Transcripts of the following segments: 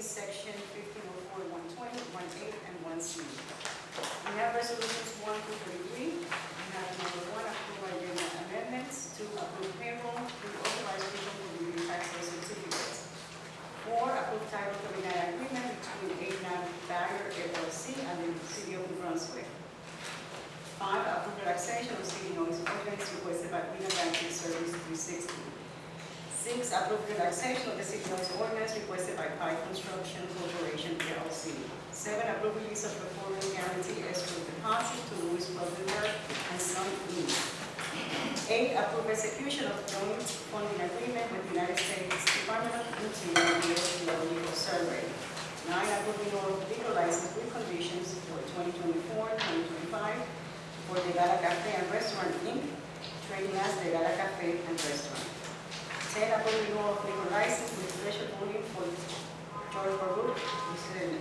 section 1504, 120, 18, and 1C. We have resolutions 1 through 33. We have number 1, approve agenda amendments. 2, approve payroll. 3, authorize people to review tax certificates. 4, approve title 39 agreement between 89 Barrier LLC and the City of New Brunswick. 5, approve relaxation of city noise ordinance requested by Green Banking Service 360. 6, approve relaxation of the city noise ordinance requested by Pike Construction Corporation LLC. 7, approve release of performance guarantee escrow deposit to Louis Rosenberg and Son Inc. 8, approve execution of joint funding agreement with the United States Department of Interior and the Legal Survey. 9, approve renewal of legal license with conditions for 2024-2025 for the Gala Cafe and Restaurant Inc., trading as the Gala Cafe and Restaurant. 10, approve renewal of legal license with special ruling for George Baruch, which is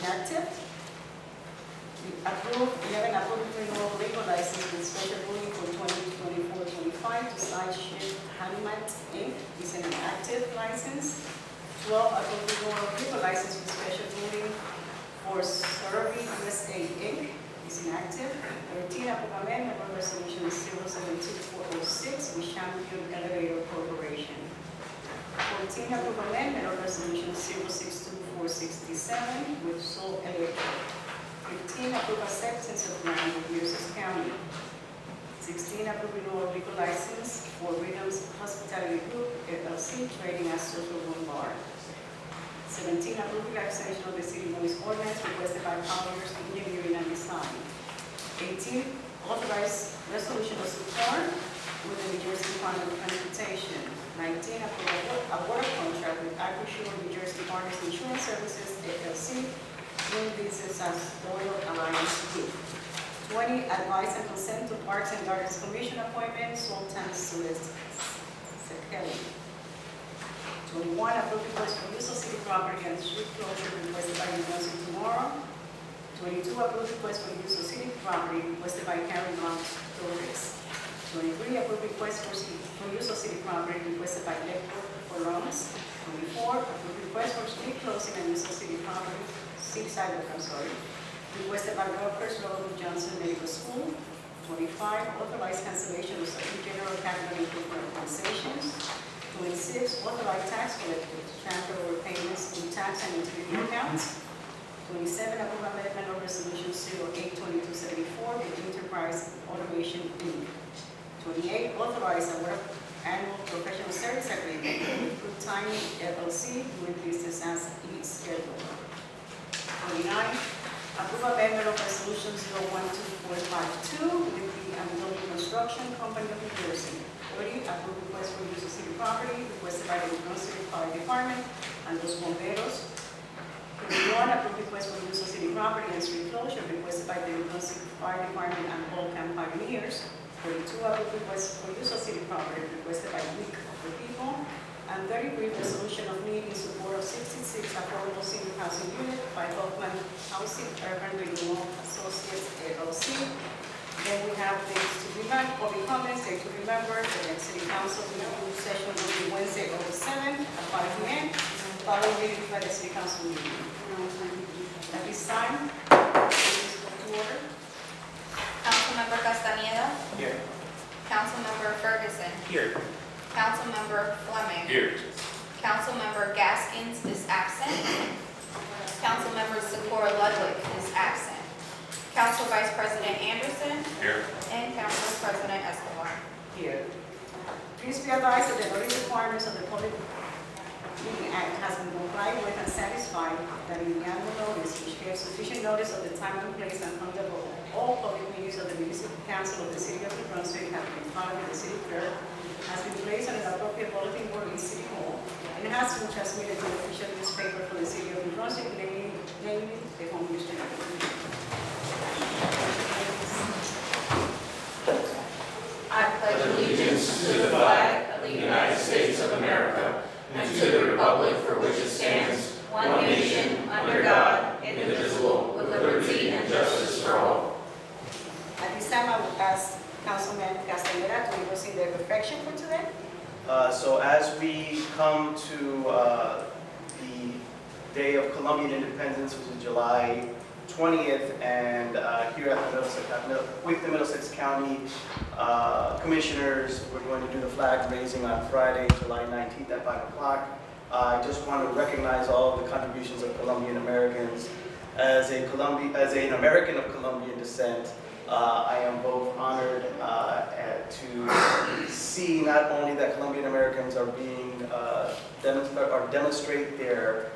inactive. 11, approve renewal of legal license with special ruling for 2024-25 to Sideship Hanumat Inc., is an inactive license. 12, approve renewal of legal license with special ruling for Survey USA Inc., is inactive. 13, approve amendment of resolution 072406 with Champion Elevator Corporation. 14, approve amendment of resolution 062467 with Soul Electric. 15, approve acceptance of land with Nueces County. 16, approve renewal of legal license for Rhythms Hospitality Group LLC, trading as Social Room Bar. 17, approve relaxation of the city noise ordinance requested by Colliers Engineering and Design. 18, authorize resolution of support with the New Jersey Department of Transportation. 19, approve a water contract with Agrisure New Jersey Partners Insurance Services LLC, doing business as Royal Alliance Group. 20, advise and consent to Parks and Gardens Commission appointment, Sultan Celeste Sekeli. 21, approve request for use of city property and street closure requested by New Brunswick tomorrow. 22, approve request for use of city property requested by Karen Blanche Torres. 23, approve request for use of city property requested by Lector Forlones. 24, approve request for street closing and use of city property, requested by Rutgers Road Johnson Medical School. 25, authorize cancellation of certain general capital improvement organizations. 26, authorize tax collector to transfer over payments to tax and utility accounts. 27, approve amendment of resolution 082274 with Enterprise Automation Inc. 28, authorize a annual professional service agreement with Good Timing LLC doing business as E-Schedule. 29, approve amendment of resolution 012452 with the Amdomi Construction Company of New Jersey. 30, approve request for use of city property requested by the New Brunswick Fire Department and Los Bomberos. 31, approve request for use of city property and street closure requested by the New Brunswick Fire Department and Volcan Pioneers. 32, approve request for use of city property requested by Week of the People. And 33, resolution of need in support of 66 affordable senior housing unit by Hoffman Housing Urban Renewal Associates LLC. Then we have dates to remember, public comments, date to remember. The next city council meeting session will be Wednesday, August 7th at 5 p.m. Following meeting by the city council meeting. At this time, please go to order. Councilmember Castañeda. Here. Councilmember Ferguson. Here. Councilmember Fleming. Here. Councilmember Gaskins is absent. Councilmember Socorro Ludwig is absent. Council Vice President Anderson. Here. And Council President Escobar. Here. Please be advised that the notice requirements of the Public Meeting Act has been complied with and satisfied that in the annual notice, which gives sufficient notice of the time and place and conduct of all public meetings of the Municipal Council of the City of New Brunswick have been filed with the City Clerk, has been placed on an appropriate bulletin board in City Hall, and has been transmitted to the official newspaper for the City of New Brunswick, namely the Home District. I pledge allegiance to the flag of the United States of America and to the republic for which it stands, one nation, under God, indivisible, with liberty and justice for all. At this time, I would ask Councilman Castañeda to give us the reflection for today. So as we come to the Day of Colombian Independence, which is July 20th, and here at the with the Middlesex County Commissioners, we're going to do the flag raising on Friday, July 19th at 5 o'clock. I just want to recognize all of the contributions of Colombian Americans. As an American of Colombian descent, I am both honored to see not only that Colombian Americans are being demonstrate their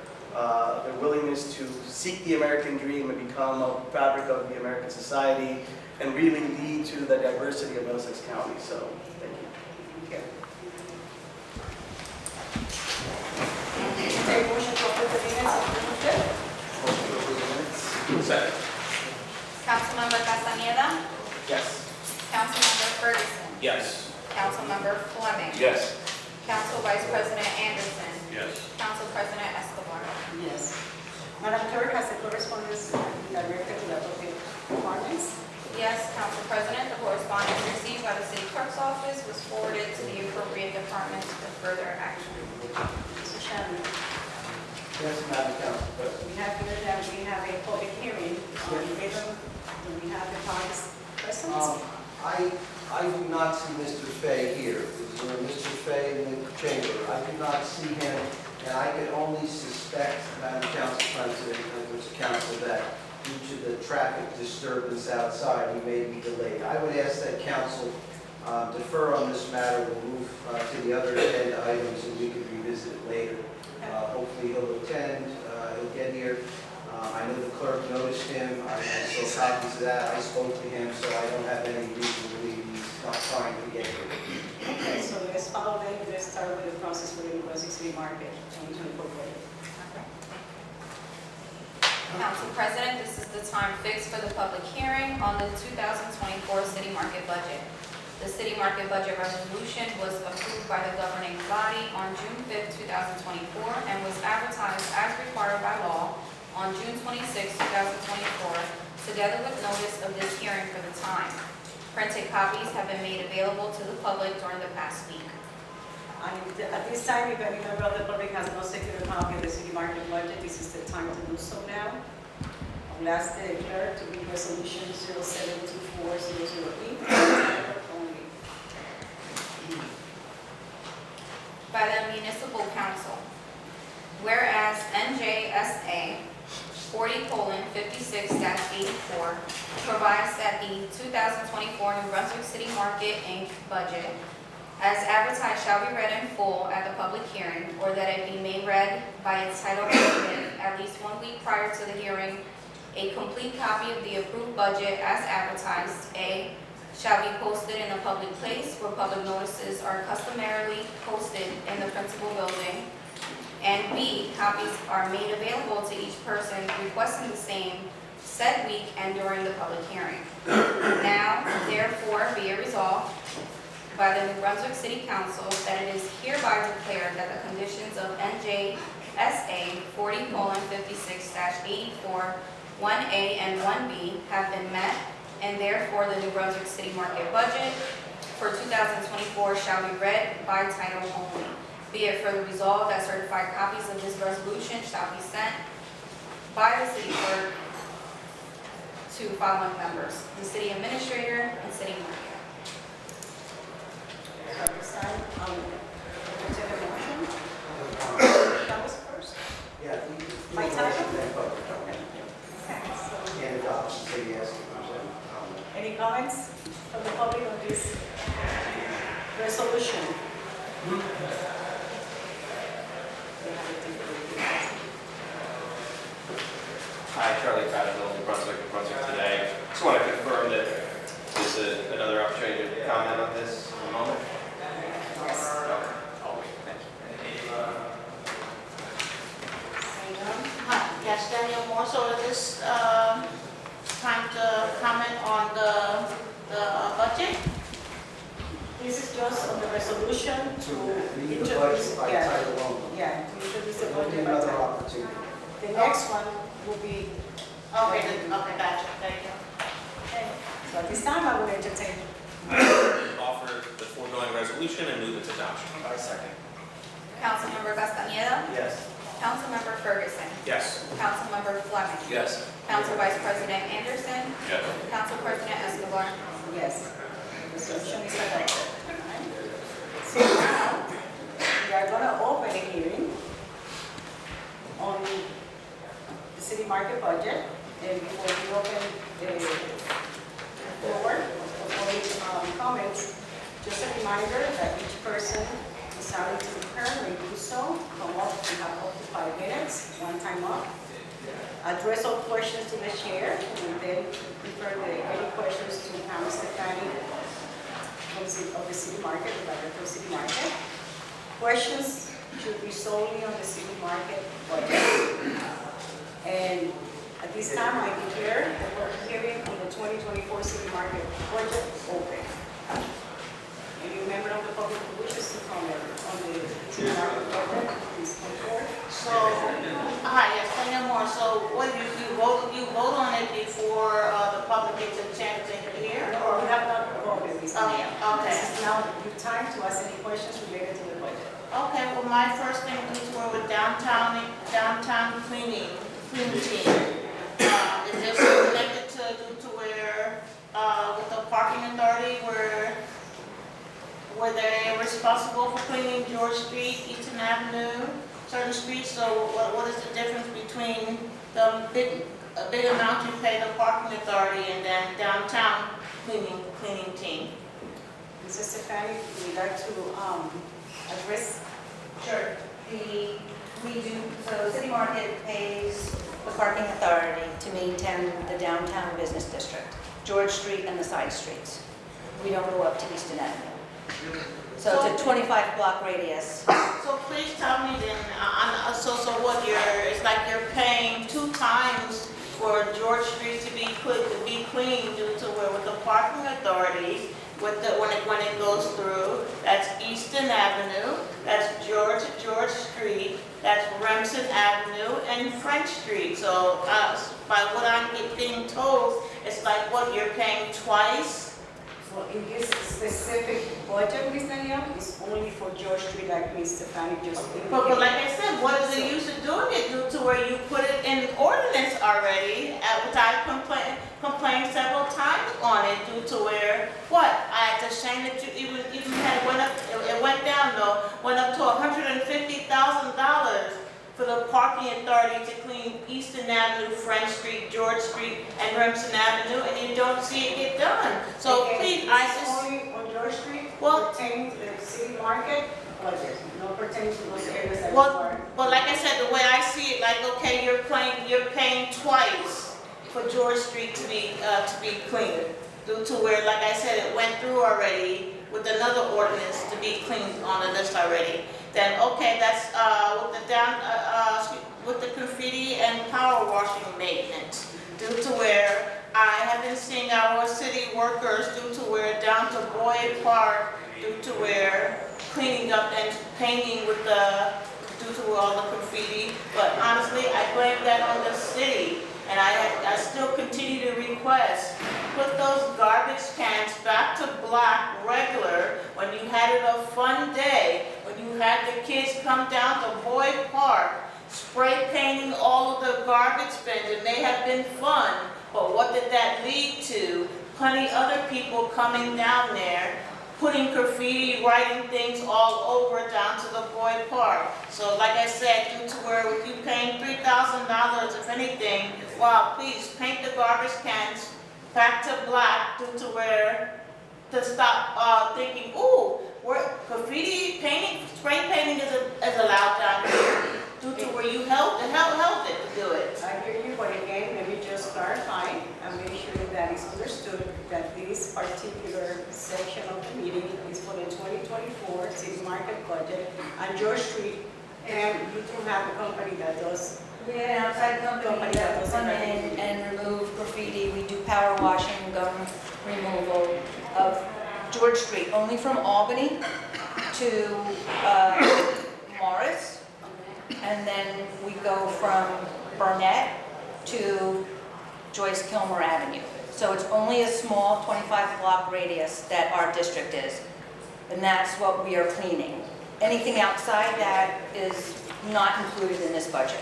willingness to seek the American dream and become a fabric of the American society and really lead to the diversity of Middlesex County. So, thank you. Thank you. Take motion to approve the minutes of June 5th. Motion to approve the minutes. Second. Councilmember Castañeda. Yes. Councilmember Ferguson. Yes. Councilmember Fleming. Yes. Council Vice President Anderson. Yes. Council President Escobar. Yes. Madam Clerk, has the correspondence directed to the appropriate departments? Yes, Council President, the correspondence received by the City Clerk's office was forwarded to the appropriate departments for further action. Mr. Shannon, Yes, Madam Council President. we have here that we have a public hearing on rhythm. Do we have the parties present? I do not see Mr. Fay here. Is there Mr. Fay in the chamber? I do not see him, and I can only suspect, Madam Council President, members of council, that due to the traffic disturbance outside, he may be delayed. I would ask that council defer on this matter. We'll move to the other agenda items, and we can revisit it later. Hopefully he'll attend, he'll get here. I know the clerk noticed him, I saw copies of that, I spoke to him, so I don't have any reason to believe he's not trying to get here. Okay, so let's follow them. Let's start with the process for the Brunswick City Market 2024 budget. Council President, this is the time fixed for the public hearing on the 2024 City Market Budget. The City Market Budget Resolution was approved by the governing body on June 5th, 2024, and was advertised as required by law on June 26, 2024, together with notice of this hearing for the time. Printed copies have been made available to the public during the past week. At this time, if any member of the public has not secured a copy of the city market budget, this is the time to do so now. I'll ask the clerk to read resolution 0724008 only. By the Municipal Council. Whereas NJSA 40:56-84 provides that the 2024 New Brunswick City Market, Inc. budget as advertised shall be read in full at the public hearing, or that it be made read by its title only at least 1 week prior to the hearing. A complete copy of the approved budget as advertised, A, shall be posted in a public place where public notices are customarily posted in the principal building, and B, copies are made available to each person requesting the same said week and during the public hearing. Now, therefore, be it resolved by the New Brunswick City Council that it is hereby declared that the conditions of NJSA 40:56-84, 1A and 1B have been met, and therefore the New Brunswick City Market budget for 2024 shall be read by title only. Be it further resolved that certified copies of this resolution shall be sent by the city clerk to following members: the city administrator and city market. At this time, entertain a motion. That was first. Yeah. My title? Then public Okay, comment. so And adoption, say yes, comment. any comments from the public on this resolution? Hi, Charlie Craddock, New Brunswick today. Just want to confirm that there's another opportunity to comment on this in a moment. Yes. Okay. I'll wait. Thank you. Hi, yes, Daniel Morse, at this time to comment on the budget. This is just on the resolution to Read the introduce, budget by yeah, title only. yeah, to introduce the There will be budget by another title. opportunity. The next one will be, Okay, okay, gotcha, thank you. so at this time, I will entertain. Offer the foregoing resolution and move its adoption. Second. Councilmember Castañeda. Yes. Councilmember Ferguson. Yes. Councilmember Fleming. Yes. Council Vice President Anderson. Yes. Council President Escobar. Yes. Resolution is adopted. So now, we are gonna open a hearing on the city market budget. And before we open the floor for public comments, just a reminder that each person decided to currently do so, come up and have up to 5 minutes, one time up. Address all questions to the chair, and then refer any questions to Pam Stefani of the city market, the director of city market. Questions should be solely on the city market budget. And at this time, I declare the public hearing on the 2024 city market budget open. Any member of the public who wishes to comment on the city market budget, please come forward. So, yes, Tanya Moore, so what, you vote on it before the public gets a chance to hear? Or we have not voted this time. Okay. This is now your time to ask any questions related to the budget. Okay, well, my first thing is where with downtown cleaning team. Is this connected to where, with the parking authority, were they responsible for cleaning George Street, Easton Avenue, certain streets? So what is the difference between the big amount you pay the parking authority and then downtown cleaning team? Mrs. Stefani, would you like to address? Sure. So City Market pays the parking authority to maintain the downtown business district, George Street and the side streets. We don't go up to Easton Avenue. So it's a 25-block radius. So please tell me then, so what it's like you're paying 2 times for George Street to be clean due to where with the parking authority, when it goes through, that's Easton Avenue, that's George Street, that's Remsen Avenue, and French Street. So by what I'm being told, it's like what you're paying twice. Well, in this specific budget, Ms. Danielle, it's only for George Street, like Ms. Stefani just indicated. But like I said, what is the use of doing it due to where you put it in ordinance already, which I complained several times on it due to where, it's a shame that you even had went up to $150,000 for the parking authority to clean Easton Avenue, French Street, George Street, and Remsen Avenue, and you don't see it get done. So please, I just. Only on George Street, Well- pertaining to the city market budget, no pertaining to those areas that Well, are. but like I said, the way I see it, like, okay, you're paying twice for George Street to be cleaned, due to where, like I said, it went through already with another ordinance to be cleaned on the list already. Then, okay, that's, with the graffiti and power washing maintenance, due to where I have been seeing our city workers due to where down to Boyd Park, due to where cleaning up and painting with due to all the graffiti. But honestly, I blame that on the city. And I still continue to request, put those garbage cans back to black regular when you had it a fun day, when you had the kids come down to Boyd Park, spray painting all of the garbage bins. It may have been fun, but what did that lead to? Plenty other people coming down there, putting graffiti, writing things all over down to the Boyd Park. So like I said, due to where with you paying $3,000, if anything, wow, please paint the garbage cans back to black due to where, to stop thinking, ooh, graffiti painting, spray painting is allowed down here, due to where you held it to do it. I hear you, but again, let me just clarify and make sure that it's understood that this particular section of the meeting is for the 2024 city market budget on George Street, and you do have a company that does. We have an outside company that will come in and remove graffiti. We do power washing, gum removal of George Street, only from Albany to Morris. And then we go from Burnett to Joyce Kilmer Avenue. So it's only a small 25-block radius that our district is. And that's what we are cleaning. Anything outside that is not included in this budget.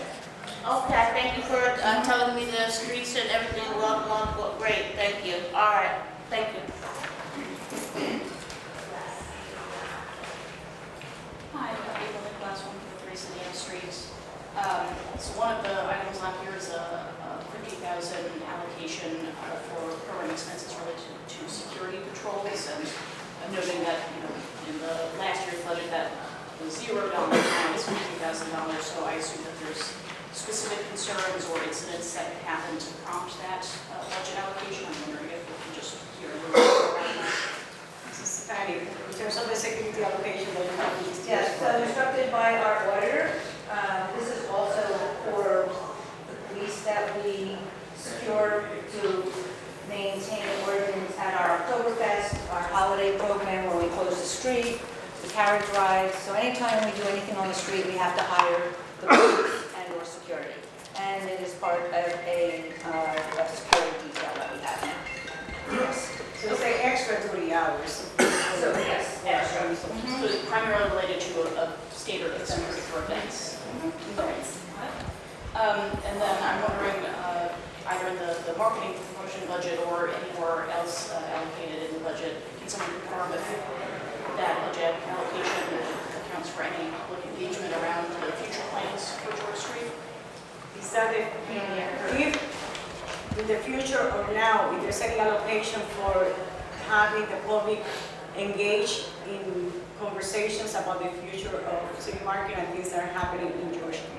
Okay, thank you for telling me the streets and everything, great, thank you. All right, thank you. Hi, April Nicholas, 143 City M Street. So one of the items on here is a 50,000 allocation for program expenses related to security patrols. And I'm noting that, in the last year's budget, that was $0, now it's $50,000. So I assume that there's specific concerns or incidents that happen to prompt that budget allocation. I'm wondering if we can just hear a little bit about that. Mrs. Fanny, in terms of the security allocation that you have in this year's Yes, so budget. instructed by our auditor, this is also for the police that we secure to maintain ordinance at our Oktoberfest, our holiday program where we close the street, the carriage rides. So anytime we do anything on the street, we have to hire the police and or security. And it is part of a security detail that we have now. Yes. So it's like extra 3 hours. So yes, extra. So it's primarily related to a standard of security for events. And then I'm wondering, either in the marketing promotion budget or anywhere else allocated in the budget, can someone confirm if that budget allocation accounts for any public engagement around the future plans for George Street? Is that if in the future or now, if there's any allocation for having the public engage in conversations about the future of City Market and things that are happening in George Street?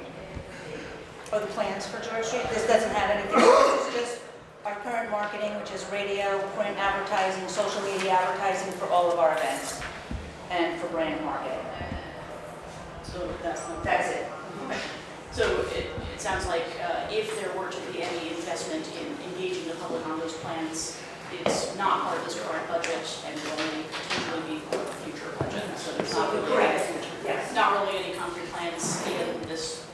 Or the plans for George Street. This doesn't have anything, this is just our current marketing, which is radio, print advertising, social media advertising for all of our events, and for brand marketing. So that's not. That's it. So it sounds like if there were to be any investment in engaging the public on those plans, it's not part of this current budget and will only potentially be part of the future budget. So there's not really, Yes. not really any concrete plans in this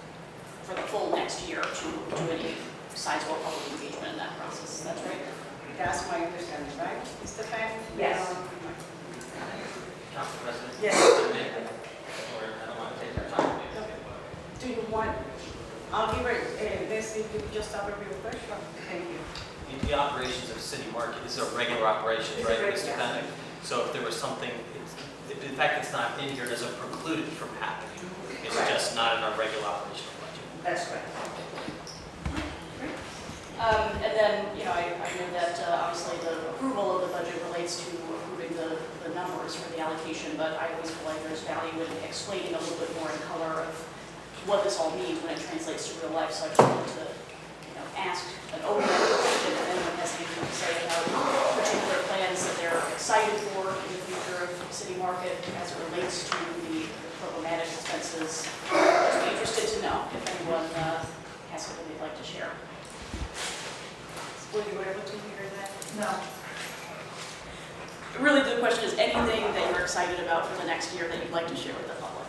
for the full next year to do any sizable public engagement in that process. That's right? That's my understanding, right, Mr. Fan? Yes. Council President? Yes. Or I don't want to take your time. Do you want, I'll give it, this, if you just stop it real quick, sure. Thank you. The operations of City Market is a regular operations, It's a right, reg- Mr. yes. Fennick? So if there was something, the fact it's not in here doesn't preclude it from happening. It's Correct. just not in our regular operational budget. That's correct. And then, I know that obviously the approval of the budget relates to approving the numbers for the allocation, but I always feel like there's value in explaining a little bit more in color of what this all means when it translates to real life. So I just wanted to, ask an open question if anyone has anything to say about particular plans that they're excited for in the future of City Market as it relates to the programmatic expenses. I'd be interested to know if anyone has something they'd like to share. Were you able to hear that? No. Really, the question is anything that you're excited about for the next year that you'd like to share with the public?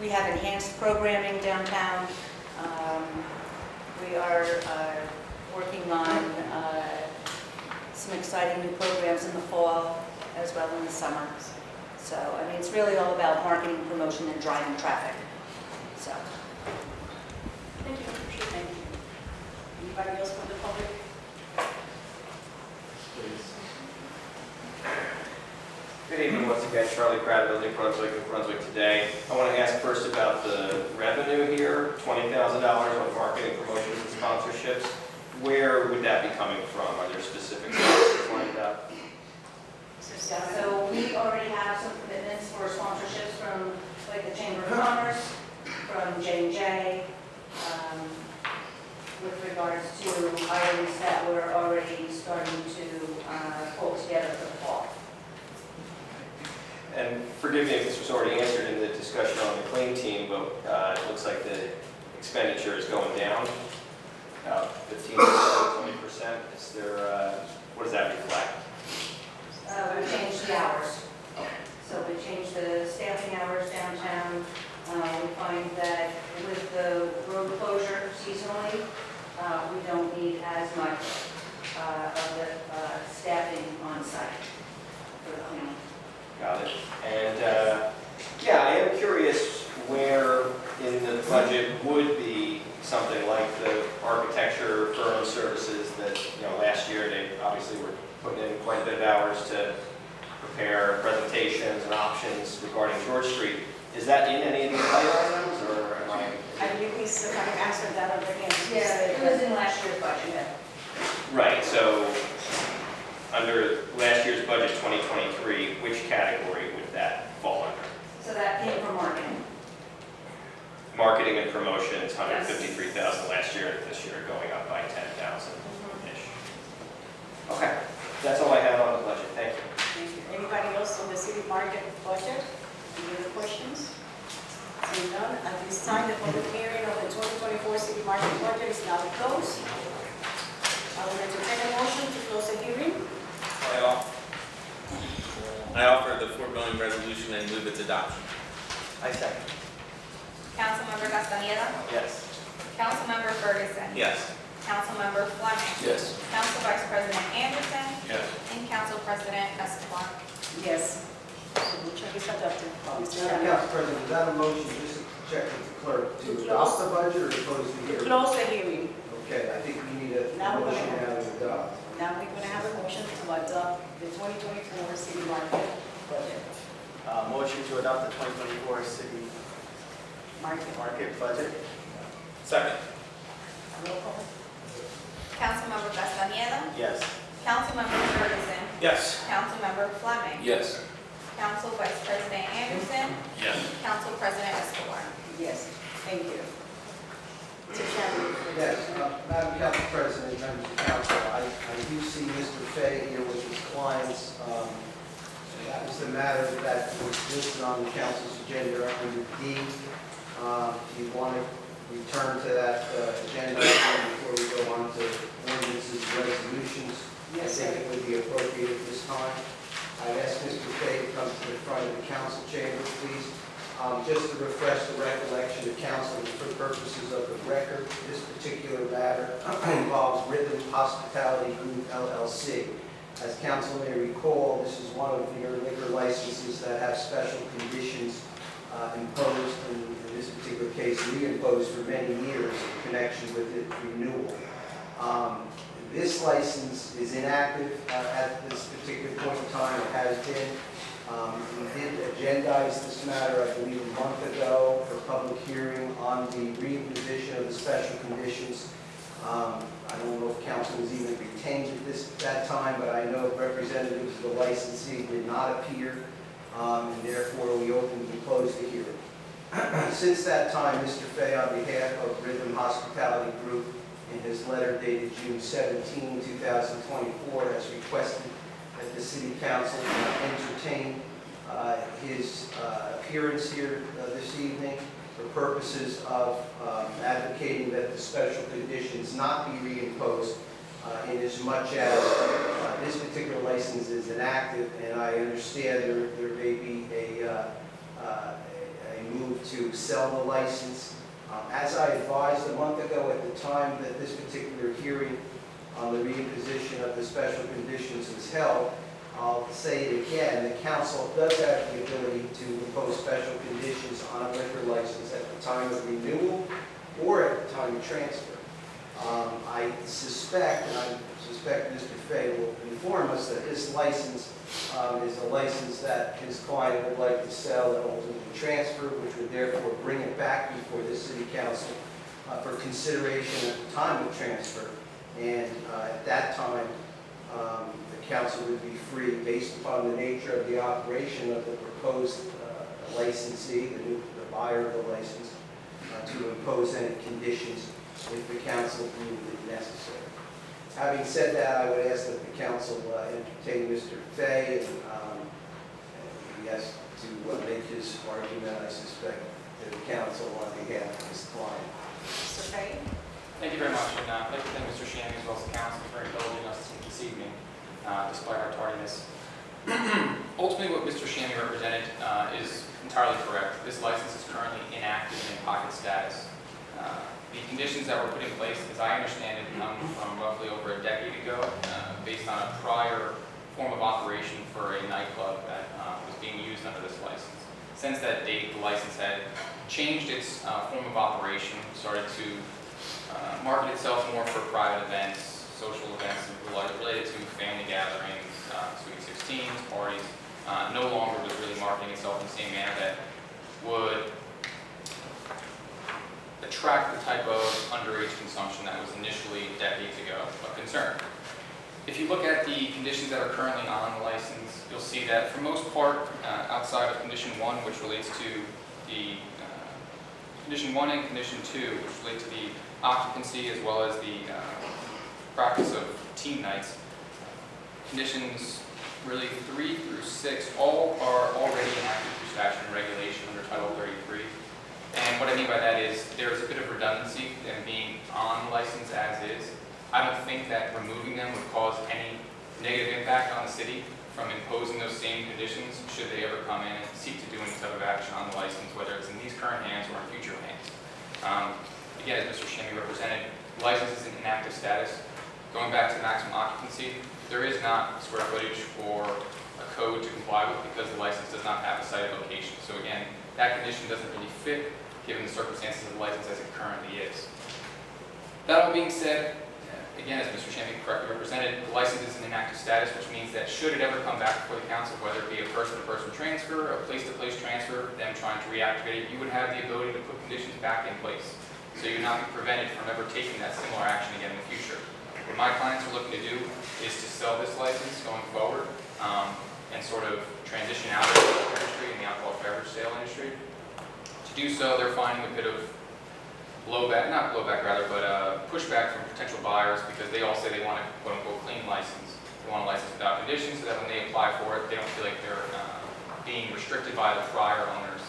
We have enhanced programming downtown. We are working on some exciting new programs in the fall as well in the summer. So, it's really all about marketing, promotion, and driving traffic. So, Thank you. Thank you. Anybody else from the public? Good evening, once again, Charlie Prattville, New Brunswick today. I want to ask first about the revenue here, $20,000 on marketing, promotions, and sponsorships. Where would that be coming from? Are there specific sponsors lined up? so we already have some commitments for sponsorships from like the Chamber of Commerce, from J&J, with regards to items that we're already starting to pull together for the fall. And forgive me if this was already answered in the discussion on the clean team, but it looks like the expenditure is going down, about 15%, 20%. Is there, what does that reflect? We changed the hours. So we changed the staffing hours downtown. We find that with the road closure seasonally, we don't need as much of the staffing on site for the cleaning. Got it. And, yeah, a bit of hours to prepare presentations and options regarding George Street. Is that in any of these line items, or am I? I believe we kind of answered that already. Yeah, it was in last year's budget. Right, so under last year's budget 2023, which category would that fall under? So that came from marketing. Marketing and promotions, 153,000 last year, and this year going up by 10,000-ish. Okay, that's all I have on the budget, thank you. Thank you. Anybody else on the city market budget? Any other questions? Seeing none, at this time, the public hearing of the 2024 city market budget is now closed. I will entertain a motion to close the hearing. I offer the foregoing resolution and move its adoption. I second. Councilmember Castaneda. Yes. Councilmember Ferguson. Yes. Councilmember Fleming. Yes. Council Vice President Anderson. Yes. And Council President Escobar. Yes. Resolution is adopted. Mr. Madam Chairman. Council President, is that a motion, just to check with the clerk, To to close. adopt the budget or to close the To hearing? close the hearing. Okay, I think we need a Now we're motion gonna now to adopt. Now we're going to have a motion to adopt the 2024 city market budget. Motion to adopt the 2024 city market budget. Second. Roll call. Councilmember Castaneda. Yes. Councilmember Ferguson. Yes. Councilmember Fleming. Yes. Council Vice President Anderson. Yes. Council President Escobar. Yes, thank you. Mr. Chairman. Yes, Madam Council President, members of council, I do see Mr. Fay here with his clients. That was the matter that was listed on the council's agenda under D. Do you want to return to that agenda item before we go on to ordinances and resolutions? Yes, I think sir. it would be appropriate at this time. I'd ask Mr. Fay to come to the front of the council chamber, please. Just to refresh the recollection of council for purposes of the record, this particular matter involves Rhythm Hospitality Group LLC. As council may recall, this is one of your liquor licenses that have special conditions imposed, and in this particular case, reimposed for many years in connection with its renewal. This license is inactive at this particular point in time. It has been. We did agendize this matter, I believe, a month ago for public hearing on the reimposition of the special conditions. I don't know if council was even retained at that time, but I know representatives of the licensee did not appear, and therefore we opened and closed the hearing. Since that time, Mr. Fay, on behalf of Rhythm Hospitality Group, in his letter dated June 17, 2024, has requested that the city council entertain his appearance here this evening for purposes of advocating that the special conditions not be reimposed in as much as this particular license is inactive, and I understand there may be a move to sell the license. As I advised a month ago at the time that this particular hearing on the reimposition of the special conditions was held, I'll say it again, the council does have the ability to impose special conditions on a liquor license at the time of renewal or at the time of transfer. I suspect, and I suspect Mr. Fay will inform us, that this license is a license that his client would like to sell and ultimately transfer, which would therefore bring it back before the city council for consideration at the time of transfer. And at that time, the council would be free, based upon the nature of the operation of the proposed licensee, the buyer of the license, to impose any conditions if the council deemed it necessary. Having said that, I would ask that the council entertain Mr. Fay, and he has to make his argument, I suspect, to the council on behalf of his client. Mr. Fay? Thank you very much, and I'd like to thank Mr. Shammy as well as the council for indulging us this evening, despite our tardiness. Ultimately, what Mr. Shammy represented is entirely correct. This license is currently inactive and in pocket status. The conditions that were put in place, as I understand it, come from roughly over a decade ago, based on a prior form of operation for a nightclub that was being used under this license. Since that date, the license had changed its form of operation, started to market itself more for private events, social events related to family gatherings, sweet 16s, parties, no longer was really marketing itself in the same manner that would attract the type of underage consumption that was initially decades ago a concern. If you look at the conditions that are currently on the license, you'll see that for most part, outside of condition 1, which relates to the condition 1 and condition 2, which relate to the occupancy as well as the practice of team nights, conditions really 3 through 6 all are already enacted through statute and regulation under Title 33. And what I mean by that is there's a bit of redundancy in being on the license as is. I don't think that removing them would cause any negative impact on the city from imposing those same conditions should they ever come in and seek to do any type of action on the license, whether it's in these current hands or in future hands. Again, as Mr. Shammy represented, the license is in inactive status. Going back to maximum occupancy, there is not square footage or a code to comply with because the license does not have a site location. So again, that condition doesn't really fit given the circumstances of the license as it currently is. That all being said, again, as Mr. Shammy correctly represented, the license is in inactive status, which means that should it ever come back before the council, whether it be a person-to-person transfer, a place-to-place transfer, them trying to reactivate it, you would have the ability to put conditions back in place. So you would not be prevented from ever taking that similar action again in the future. What my clients are looking to do is to sell this license going forward and sort of transition out of the industry and the alcohol beverage sale industry. To do so, they're finding a bit of pushback from potential buyers because they all say they want a quote-unquote clean license. They want a license without conditions so that when they apply for it, they don't feel like they're being restricted by the prior owner's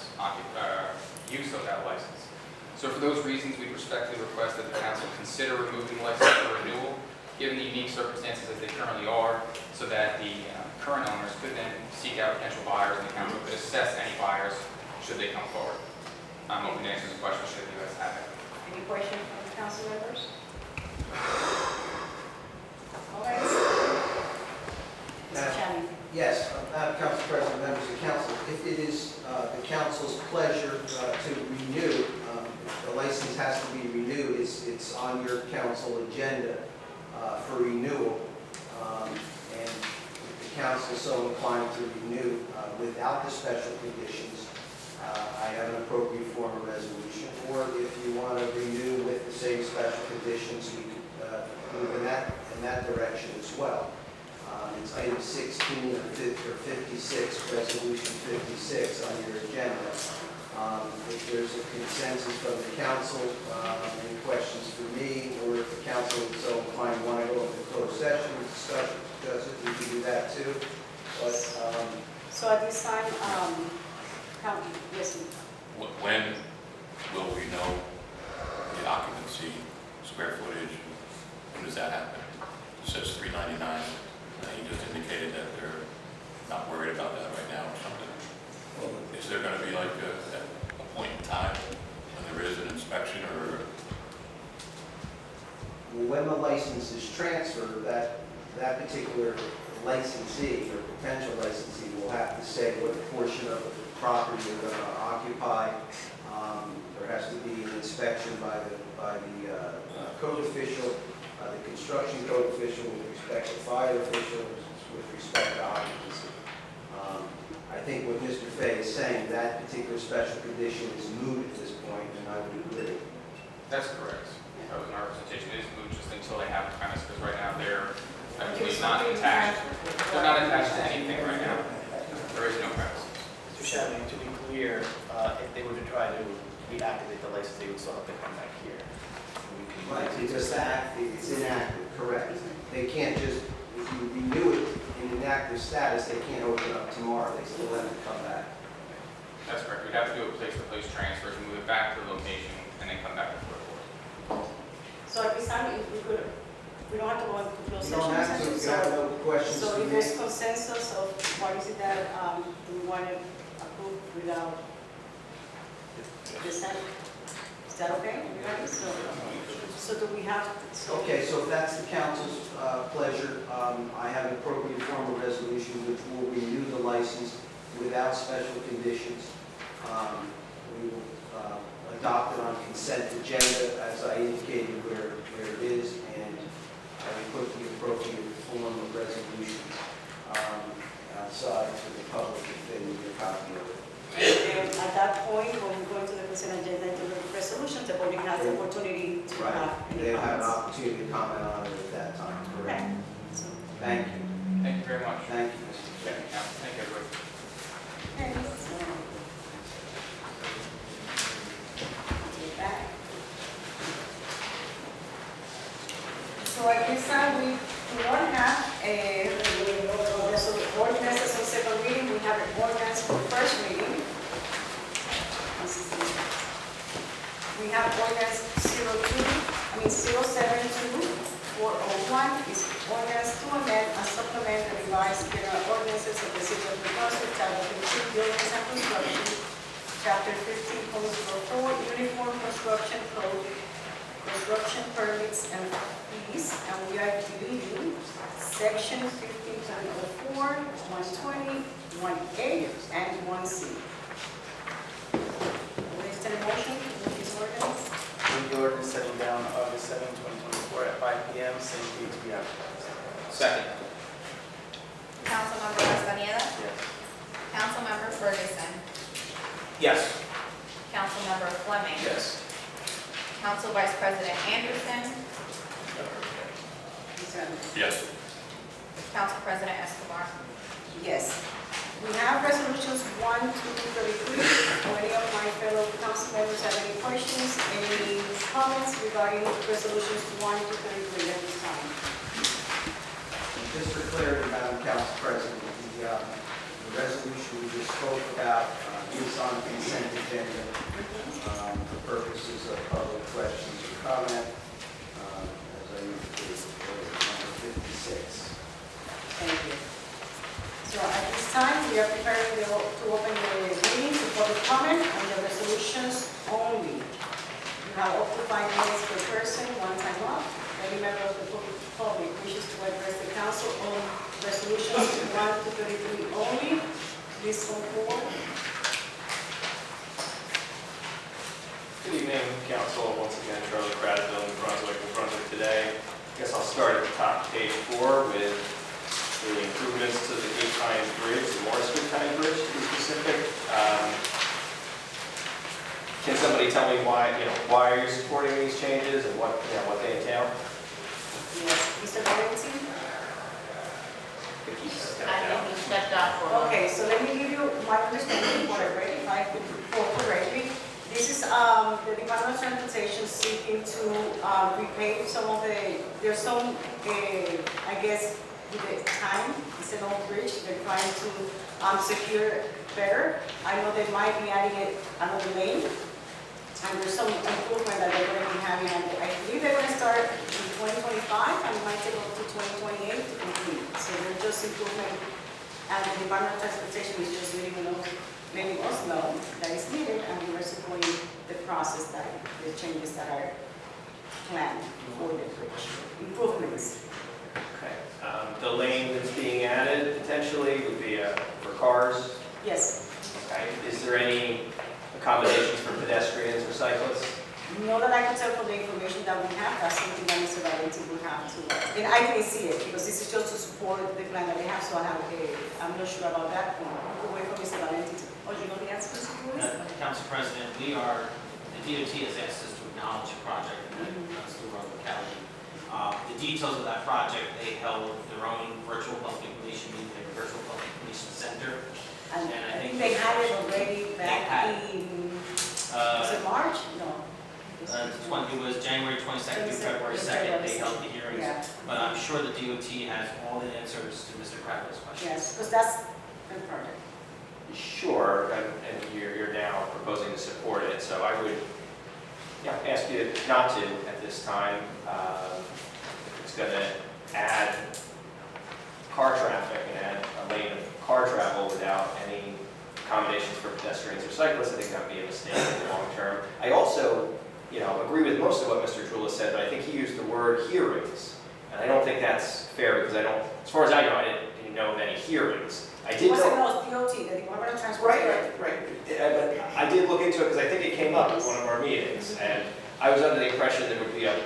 use of that license. So for those reasons, we respectfully request that the council consider removing the license for renewal, given the unique circumstances as they currently are, so that the current owners could then seek out potential buyers and the council could assess any buyers should they come forward. I'm open to answer some questions should you guys have it. Any questions from the council members? All right. Mr. Shammy. Yes, Madam Council President, members of the council, if it is the council's pleasure to renew, the license has to be renewed. It's on your council agenda for renewal. And if the council is so inclined to renew without the special conditions, I have an appropriate form of resolution. Or if you want to renew with the same special conditions, we could move in that direction as well. It's item 16 or 56, resolution 56 on your agenda. If there's a consensus from the council, any questions for me, or if the council is so inclined want to go into closed session and discuss it, we can do that too. But So at this time, yes, When will we know the occupancy, square footage? When does that happen? It says 399. You just indicated that they're not worried about that right now or something. Is there going to be like a point in time when there is an inspection or? when the license is transferred, that particular licensee or potential licensee will have to say what portion of the property they're going to occupy. There has to be an inspection by the code official, the construction code official with respect to fire officials, with respect to occupancy. I think what Mr. Fay is saying, that particular special condition is moot at this point, and I would agree. That's correct. That was my representation. It is moved just until they have the premise, because right now they're, I believe, not attached. They're not attached to anything right now. There is no premise. Mr. Shammy, to be clear, if they were to try to reactivate the license, they would still have to come back here. Right, because it's inactive, correct. They can't just, if you renew it in inactive status, they can't open up tomorrow. They still have to come back. That's correct. We'd have to do a place-to-place transfer to move it back to the location and then come back before the board. so at this time, if we don't have to go into closed You don't have to, session. if you have no questions So for if me. there's consensus of what is it that we want to approve without dissent, is that okay? Everybody? So do we have, so. Okay, so if that's the council's pleasure, I have an appropriate form of resolution which will renew the license without special conditions. We will adopt it on consent agenda as I indicated where it is, and I will put the appropriate form of resolution. outside to the public if they need a copy of it. And at that point, when we go into the consent agenda and the resolutions, the public has the opportunity to have Right, any they have an comments. opportunity to comment on it at that time, correct? Okay. So, Thank you, Thank you very much. thank you, Mr. Chairman. Thank you, everybody. okay, so, take that. So at this time, we do not have ordinances on second reading, we have an ordinance for first reading. We have ordinance 072-401, is ordinance to amend and supplement the revised general ordinances of the city of Brunswick, Title 15, Buildings and Construction, Chapter 15.04, Uniform Construction Code, Construction Permits and Fees, and we are deleting Section 15.04, 120, 1A, and 1C. Will you send a motion to move this ordinance? Move the ordinance setting down August 7, 2024 at 5 p.m. Same date to be advertised. Second. Councilmember Castaneda? Yes. Councilmember Ferguson? Yes. Councilmember Fleming? Yes. Council Vice President Anderson? Yes. Council President Escobar? Yes. We have resolutions 1, 2, 33. Do any of my fellow council members have any questions, any comments regarding resolutions 1 to 33 at this time? Just for clarity, Madam Council President, the resolution we just spoke about is on consent agenda for purposes of public questions or comment, as I indicated, number 56. Thank you. So at this time, we are preparing to open the meeting to public comment on the resolutions only. You have up to 5 minutes per person, one time up. Any member of the public wishes to address the council on resolutions 1 to 33 only, please come forward. Good evening, Council. Once again, Charlie Cradville in Brunswick today. I guess I'll start at the top, page 4, with the improvements to the Gate Pine Bridge, the Morris Gate Pine Bridge, to be specific. Can somebody tell me why are you supporting these changes and what they entail? Yes, Mr. Valenti? If he's stepped I down. think we stepped out for a moment. Okay, so let me give you my understanding, whatever, if I could quote correctly. This is the Department of Transportation seeking to repave some of there's some, I guess, with the time, it's an old bridge, they're trying to secure better. I know they might be adding another lane, and there's some improvement that they're going to be having. And I believe they're going to start in 2025, and it might take up to 2028 to complete. So they're just improvement, and the Department of Transportation is just letting us know that it's needed, and we're supporting the process the changes that are planned for the bridge. Improvements. Okay. The lane that's being added potentially would be for cars. Yes. Okay. Is there any accommodations for pedestrians or cyclists? Know that I can tell from the information that we have, that's something that Mr. Valenti will have to, and I can see it, because this is just to support the plan that they have, so I'm not sure about that point. We'll wait for Mr. Valenti to, you know the answer, Mr. Lewis? Council President, the DOT has asked us to acknowledge a project that runs through our locality. The details of that project, they held their own virtual public relation meeting, their virtual public relation center. And And I think they had it already back in, was it March? No. It was January 22nd through February 2nd, they held the hearings. Yeah. But I'm sure the DOT has all the answers to Mr. Craddock's questions. Yes, because that's the project. Sure, and you're now proposing to support it, so I would ask you not to at this time. If it's going to add car traffic and add a lane of car travel without any accommodations for pedestrians or cyclists, I think that would be a mistake in the long term. I also, agree with most of what Mr. Trula said, but I think he used the word hearings, and I don't think that's fair because as far as I know, I didn't know of any hearings. I did It wasn't know. DOT, the Department of Transportation. Right. But I did look into it because I think it came up at one of our meetings, and I was under the impression there would be a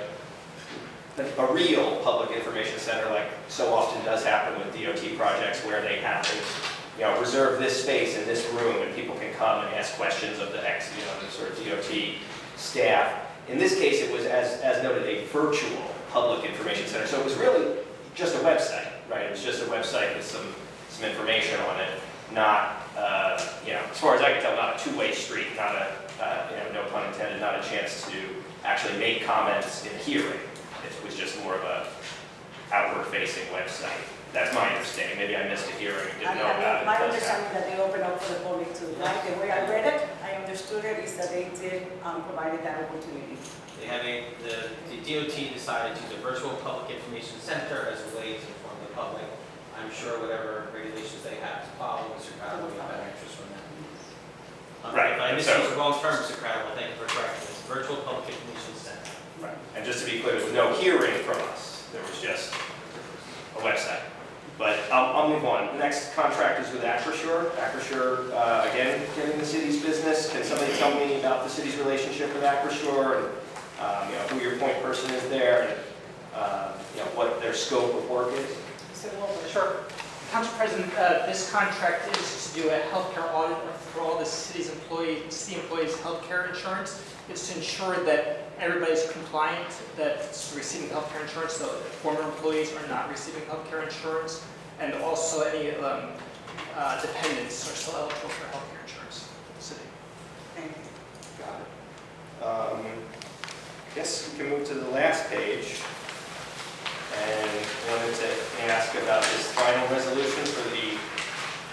real public information center, like so often does happen with DOT projects, where they have reserve this space in this room and people can come and ask questions of the the sort of DOT staff. In this case, it was, as noted, a virtual public information center. So it was really just a website, right? It was just a website with some information on it, not, as far as I can tell, not a two-way street, not a, no pun intended, not a chance to actually make comments in a hearing. It was just more of a outward-facing website. That's my understanding. Maybe I missed a hearing and didn't know about it. My understanding that they opened up for the public too, right? The way I read it, I understood it, is that they did provide that opportunity. They have the DOT decided to use a virtual public information center as a way to inform the public. I'm sure whatever regulations they have to follow, Mr. Crowell will have better interest from that. Right, If I and missed so- the wrong term, Mr. Crowell, thank you for correcting this. Virtual public information center. Right. And just to be clear, there was no hearing from us. There was just a website. But I'll move on. The next contract is with Acrisure. Acrisure, again, getting the city's business. Can somebody tell me about the city's relationship with Acrisure and who your point person is there and what their scope of work is? Sure. Council President, this contract is to do a healthcare audit for all the city's employees, city employees' healthcare insurance. It's to ensure that everybody's compliant, that's receiving healthcare insurance, so former employees are not receiving healthcare insurance, and also any dependents are still eligible for healthcare insurance in the city. Thank you. Got it. I guess we can move to the last page. And wanted to ask about this final resolution for the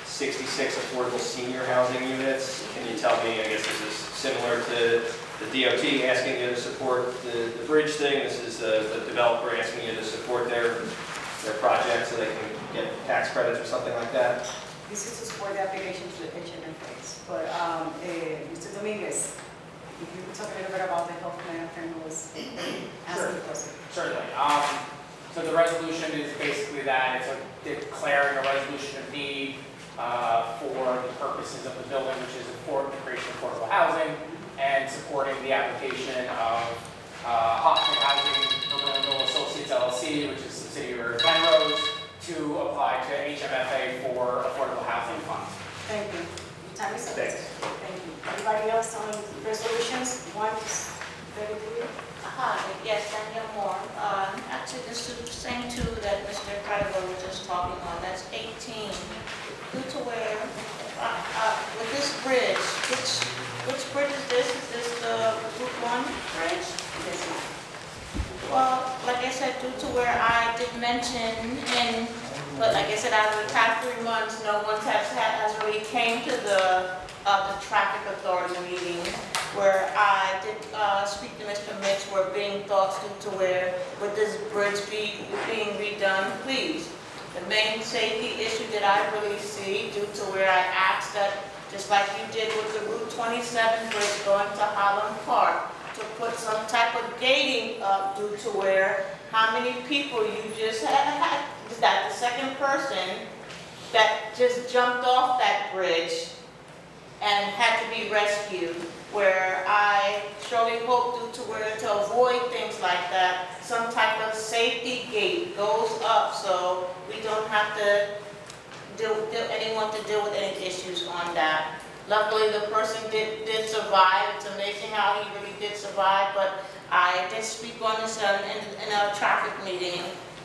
66 affordable senior housing units. Can you tell me, I guess this is similar to the DOT asking you to support the bridge thing. This is the developer asking you to support their project so they can get tax credits or something like that. This is to support the application to the H&M phase. But Mr. Dominguez, if you could talk a little bit about the health plan and was asking the question. Certainly. So the resolution is basically that it's declaring a resolution of need for the purposes of the building, which is for the creation of affordable housing and supporting the application of Hoffman Housing Urban Associates LLC, which is a subsidiary of Penrose, to apply to HMFA for affordable housing funds. Thank you. Your time is up. Thanks. Thank you. Anybody else on resolutions? One, very clear. Hi, yes, Danielle Moore. Actually, this is the same two that Mr. Credible was just talking on, that's 18. Due to where, with this bridge, which bridge is this? Is this the Route 1 bridge? Yes, ma'am. Well, like I said, due to where I did mention but like I said, out of the past 3 months, no one has really came to the traffic authority meeting where I did speak to Mr. Mitch, where being thoughts due to where would this bridge be being redone, please. The main safety issue that I really see due to where I asked that, just like you did with the Route 27 bridge going to Holland Park, to put some type of gating up due to where how many people you just had that the second person that just jumped off that bridge and had to be rescued, where I surely hope due to where to avoid things like that, some type of safety gate goes up so we don't have to anyone to deal with any issues on that. Luckily, the person did survive. It's amazing how he really did survive, but I did speak on this in a traffic meeting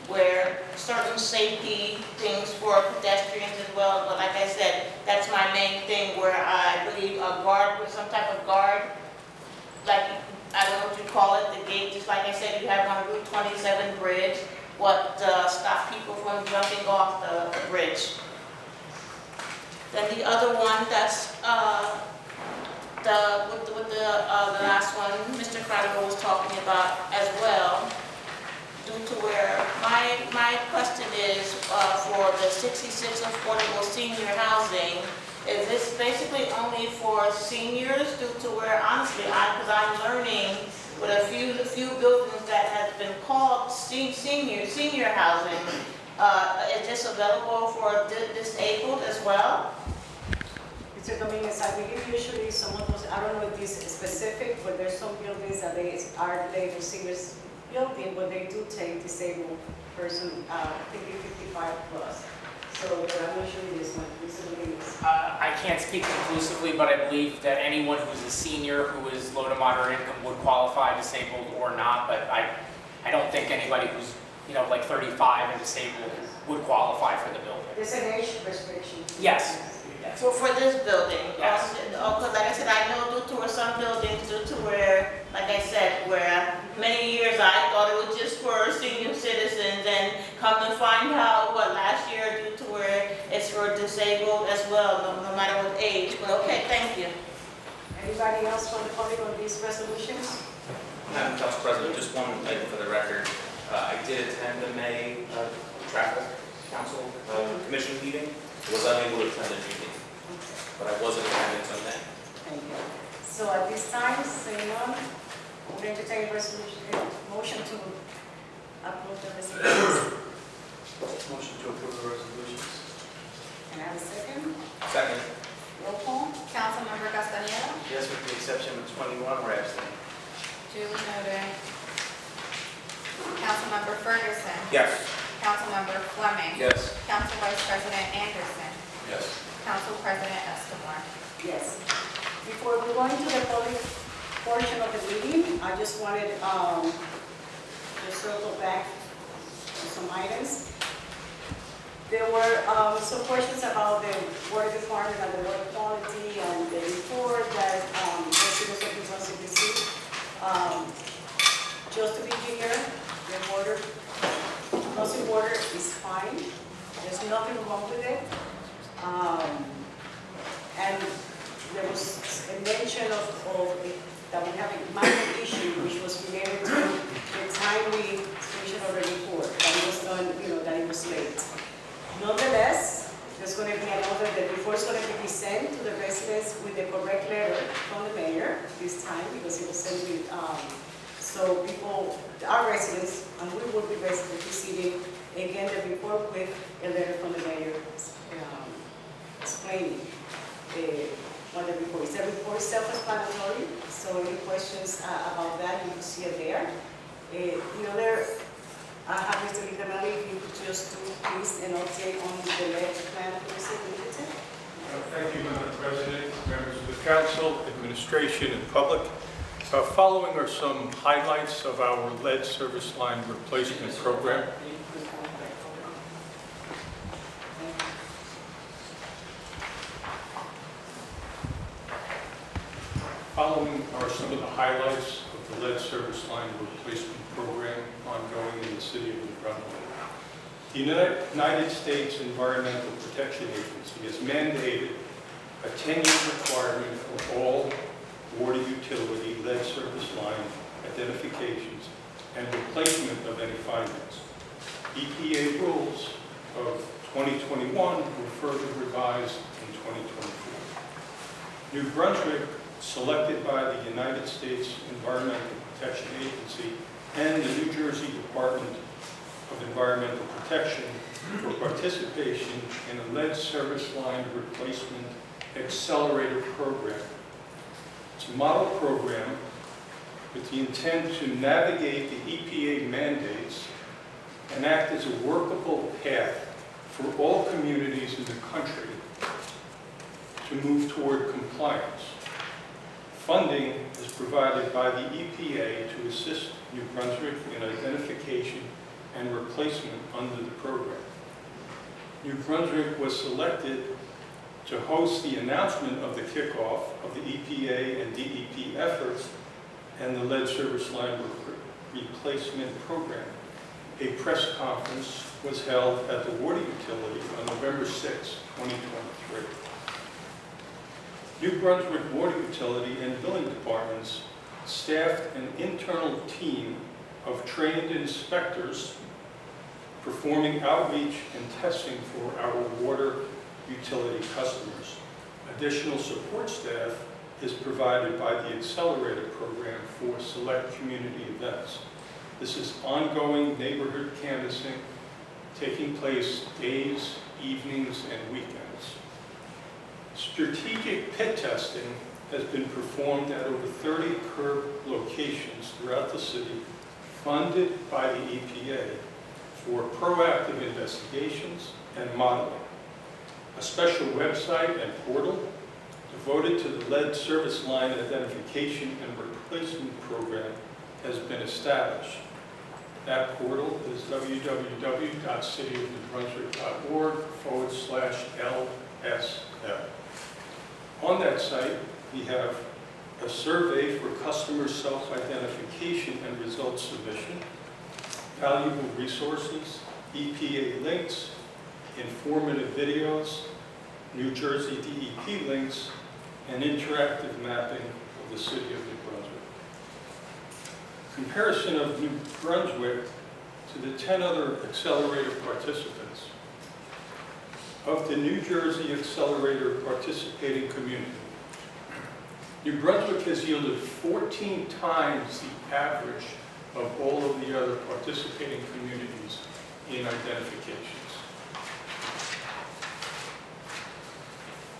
where certain safety things for pedestrians as well, but like I said, that's my main thing where I believe a guard with some type of guard, like, I don't know what you call it, the gate, just like I said, you have on Route 27 bridge, stop people from jumping off the bridge. Then the other one, that's the last one, Mr. Credible was talking about as well, due to where my question is for the 66 affordable senior housing, is this basically only for seniors due to where, honestly, because I'm learning with a few buildings that have been called senior housing, is this available for disabled as well? Mr. Dominguez, I believe usually some of those, I don't know if this is specific, but there's some buildings that they are labeled seniors building, but they do take disabled person, I think 55 plus. So, but I'm not sure it is, I can't speak conclusively, but I believe that anyone who's a senior who is low to moderate income would qualify, disabled or not, but I don't think anybody who's, like 35 and disabled would qualify for the building. There's an age restriction. Yes. So for this building, Yes. because like I said, I know due to where some buildings, due to where, like I said, where many years I thought it was just for senior citizens, and come to find out, last year, due to where it's for disabled as well, no matter what age, but okay, thank you. Anybody else from the public on these resolutions? Madam Council President, just one item for the record. I did attend the May Traffic Council Commission meeting. I was unable to attend the meeting, but I was in attendance on that. Thank you. So at this time, seeing none, we'll entertain a resolution, motion to approve the resolutions. Motion to approve the resolutions. Can I have a second? Second. Roll call? Councilmember Castaneda. Yes, with the exception of 21, we're abstaining. Duly noted. Councilmember Ferguson. Yes. Councilmember Fleming. Yes. Council Vice President Anderson. Yes. Council President Escobar. Yes. Before we go into the public portion of the meeting, I just wanted to circle back to some items. There were some questions about the water department and the water quality and the report that the citizens of Brunswick received. Just to be clear, the water, faucet water is fine. There's nothing wrong with it. And there was a mention that we have a minor issue which was related to the timely submission of the report that was done, that it was late. Nonetheless, there's going to be the report's going to be sent to the residents with the correct letter from the mayor this time because it was sent with, so people, our residents, and we will be basically receiving again the report with a letter from the mayor explaining what the report is. The report is self-explanatory, so any questions about that, you can see it there. The other, I have Mr. Licamelli, if you could just do please an update on the lead plan for the city. Thank you, Madam President, members of the council, administration, and public. Following are some highlights of our lead service line replacement program. Following are some of the highlights of the lead service line replacement program ongoing in the city of New Brunswick. The United States Environmental Protection Agency has mandated a 10-year requirement for all water utility lead service line identifications and replacement of any findings. EPA rules of 2021 were further revised in 2024. New Brunswick, selected by the United States Environmental Protection Agency and the New Jersey Department of Environmental Protection for participation in a lead service line replacement accelerator program. It's a model program with the intent to navigate the EPA mandates and act as a workable path for all communities in the country to move toward compliance. Funding is provided by the EPA to assist New Brunswick in identification and replacement under the program. New Brunswick was selected to host the announcement of the kickoff of the EPA and DEP efforts and the lead service line replacement program. A press conference was held at the water utility on November 6, 2023. New Brunswick Water Utility and Billing Departments staffed an internal team of trained inspectors performing outreach and testing for our water utility customers. Additional support staff is provided by the Accelerator Program for select community events. This is ongoing neighborhood canvassing taking place days, evenings, and weekends. Strategic pit testing has been performed at over 30 curb locations throughout the city, funded by the EPA for proactive investigations and modeling. A special website and portal devoted to the lead service line identification and replacement program has been established. That portal is www.cityoфнебrunswick.org/LSF. On that site, we have a survey for customer self-identification and results submission, valuable resources, EPA links, informative videos, New Jersey DEP links, and interactive mapping of the city of New Brunswick. Comparison of New Brunswick to the 10 other accelerator participants. Of the New Jersey accelerator participating community, New Brunswick has yielded 14 times the average of all of the other participating communities in identifications.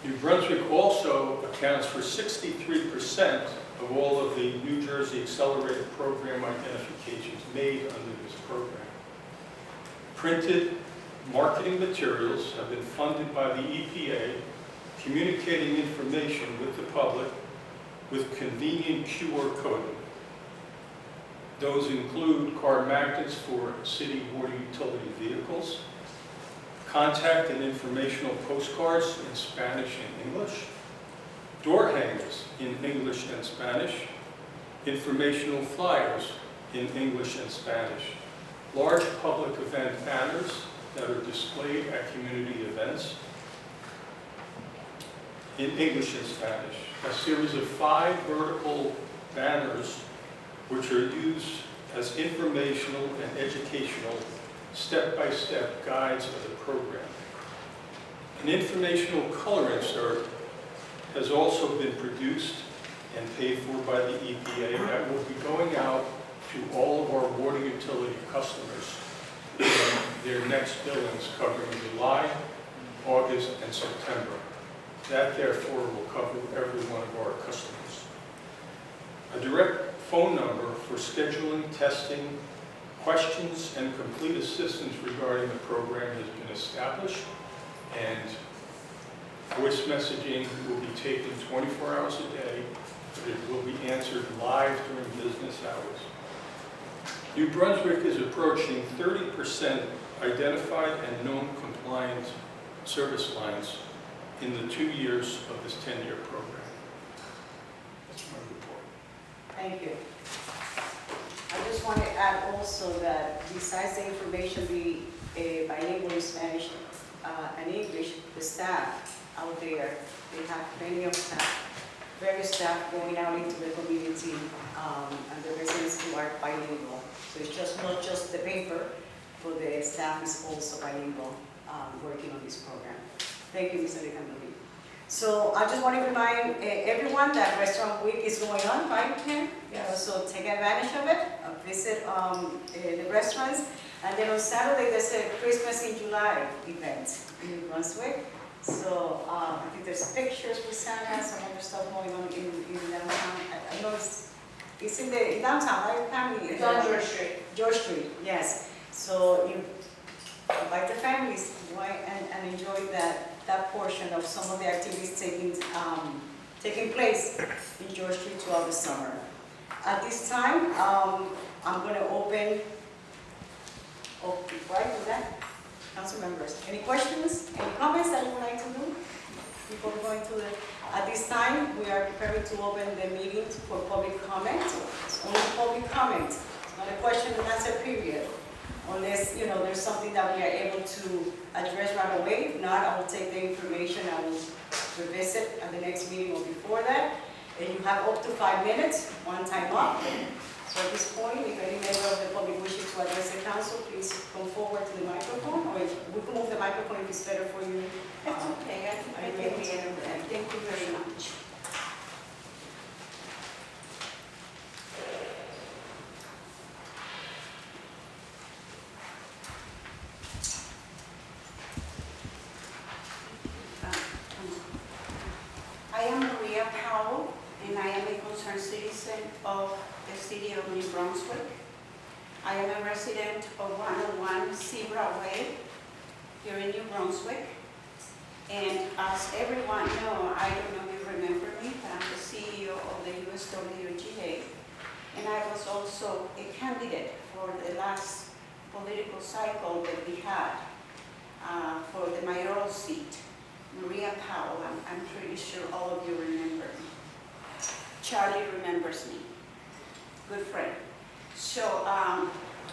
New Brunswick also accounts for 63% of all of the New Jersey Accelerated Program identifications made under this program. Printed marketing materials have been funded by the EPA, communicating information with the public with convenient QR coding. Those include card magnets for city water utility vehicles, contact and informational postcards in Spanish and English, door hangers in English and Spanish, informational flyers in English and Spanish, large public event banners that are displayed at community events in English and Spanish, a series of 5 vertical banners which are used as informational and educational step-by-step guides of the program. An informational color insert has also been produced and paid for by the EPA that will be going out to all of our water utility customers in their next billings covering July, August, and September. That, therefore, will cover every one of our customers. A direct phone number for scheduling, testing, questions, and complete assistance regarding the program has been established, and voice messaging will be taken 24 hours a day, but it will be answered live during business hours. New Brunswick is approaching 30% identified and known compliant service lines in the 2 years of this 10-year program. That's my report. Thank you. I just want to add also that besides the information be bilingual in Spanish and English, the staff out there, they have plenty of staff, various staff going out into the community and the residents who are bilingual. So it's just not just the paper, but the staff is also bilingual working on this program. Thank you, Mr. Licandoli. So I just want to remind everyone that Restaurant Week is going on, right, Ken? Yeah, so take advantage of it, visit the restaurants. And then on Saturday, there's a Christmas in July event in New Brunswick. So I think there's pictures with Santa, some other stuff going on in downtown. I know it's in the downtown, right? Family. It's on George Street. George Street, yes. So you invite the families and enjoy that portion of some of the activities taking place in George Street throughout the summer. At this time, I'm going to open. Oh, before I do that, council members, any questions, any comments that you would like to do before we go into the? At this time, we are preparing to open the meeting for public comment. It's only public comment. It's not a question and answer period. Unless, there's something that we are able to address right away. If not, I will take the information, I will revisit at the next meeting or before that. And you have up to 5 minutes, one time up. So at this point, if any member of the public wishes to address the council, please come forward to the microphone, or if we can move the microphone if it's better for you. That's okay, I think we understand. Thank you very much. I am Maria Powell, and I am a concerned citizen of the city of New Brunswick. I am a resident of 101 Zebra Way here in New Brunswick. And as everyone know, I don't know if you remember me, but I'm the CEO of the USWGA. And I was also a candidate for the last political cycle that we had for the mayoral seat, Maria Powell. I'm pretty sure all of you remember me. Charlie remembers me, good friend. So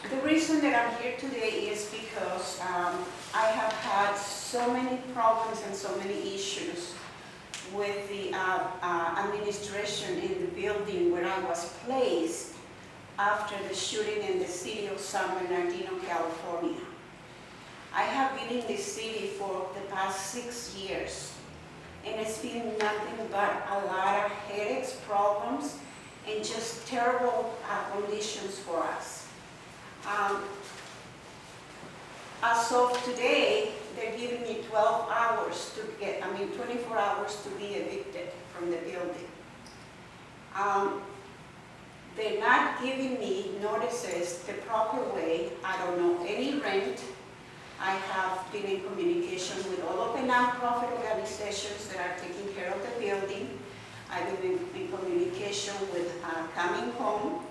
the reason that I'm here today is because I have had so many problems and so many issues with the administration in the building where I was placed after the shooting in the city of San Bernardino, California. I have been in this city for the past 6 years, and it's been nothing but a lot of headaches, problems, and just terrible conditions for us. As of today, they're giving me 12 hours to 24 hours to be evicted from the building. They're not giving me notices the proper way. I don't know any rent. I have been in communication with all of the nonprofit organizations that are taking care of the building. I've been in communication with Coming Home,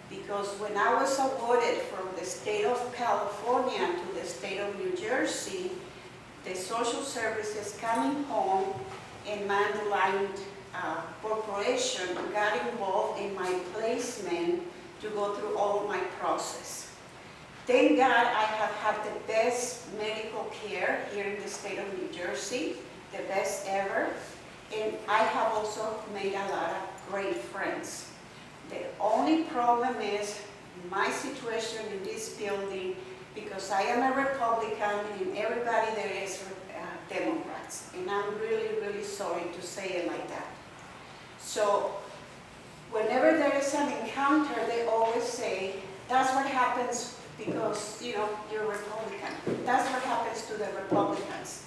because when I was awarded from the state of California to the state of New Jersey, the social services Coming Home and Mandline Corporation got involved in my placement to go through all of my process. Thank God I have had the best medical care here in the state of New Jersey, the best ever, and I have also made a lot of great friends. The only problem is my situation in this building, because I am a Republican and everybody there is Democrats, and I'm really, really sorry to say it like that. So whenever there is an encounter, they always say, that's what happens because, you know, you're Republican. That's what happens to the Republicans.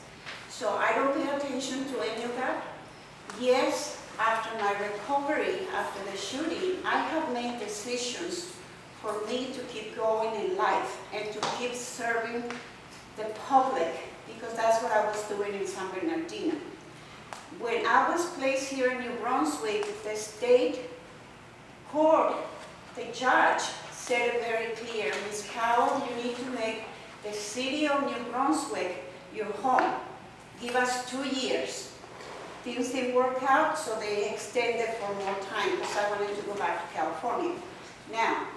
So I don't pay attention to any of that. Yes, after my recovery, after the shooting, I have made decisions for me to keep going in life and to keep serving the public, because that's what I was doing in San Bernardino. When I was placed here in New Brunswick, the state court, the judge said it very clear, Ms. Cowell, you need to make the city of New Brunswick your home. Give us 2 years. Things didn't work out, so they extended for more time because I wanted to go back to California. Now,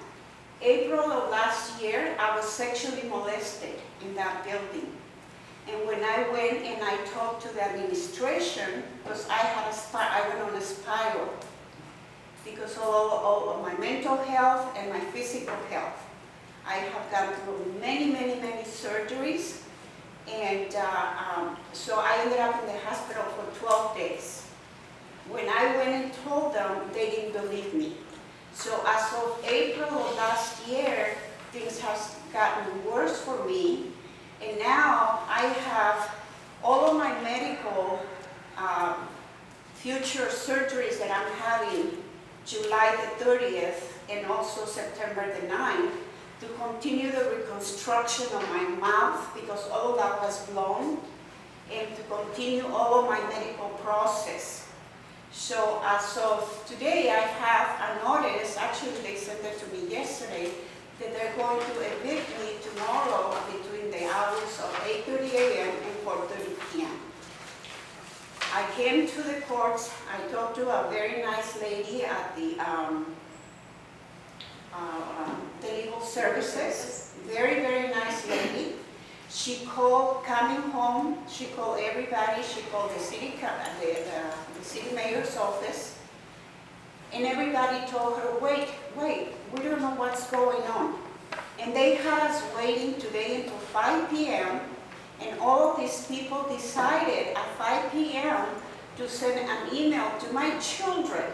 April of last year, I was sexually molested in that building. And when I went and I talked to the administration, because I went on a spiral because of all of my mental health and my physical health. I have gone through many surgeries, and so I ended up in the hospital for 12 days. When I went and told them, they didn't believe me. So as of April of last year, things have gotten worse for me. And now I have all of my medical future surgeries that I'm having July the 30th and also September the 9th to continue the reconstruction of my mouth, because all of that was blown, and to continue all of my medical process. So as of today, I have a notice, actually they sent it to me yesterday, that they're going to evict me tomorrow between the hours of 8:30 a.m. and 4:30 p.m. I came to the courts. I talked to a very nice lady at the legal services, very nice lady. She called Coming Home, she called everybody, she called the city mayor's office, and everybody told her, wait, we don't know what's going on. And they had us waiting today until 5 p.m., and all of these people decided at 5 p.m. to send an email to my children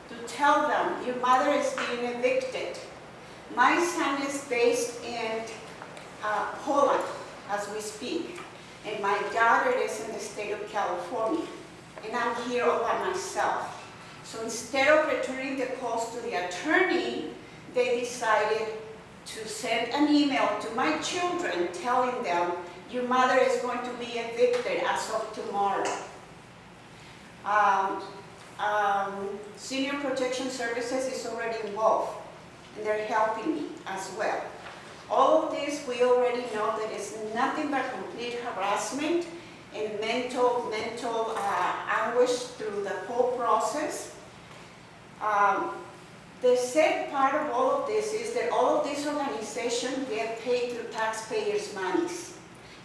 to tell them, your mother is being evicted. My son is based in Poland as we speak, and my daughter is in the state of California, and I'm here all by myself. So instead of returning the calls to the attorney, they decided to send an email to my children telling them Your mother is going to be evicted as of tomorrow. Senior Protection Services is already involved, and they're helping me as well. All of this, we already know that it's nothing but complete harassment and mental anguish through the whole process. The sad part of all of this is that all of these organizations get paid through taxpayers' monies.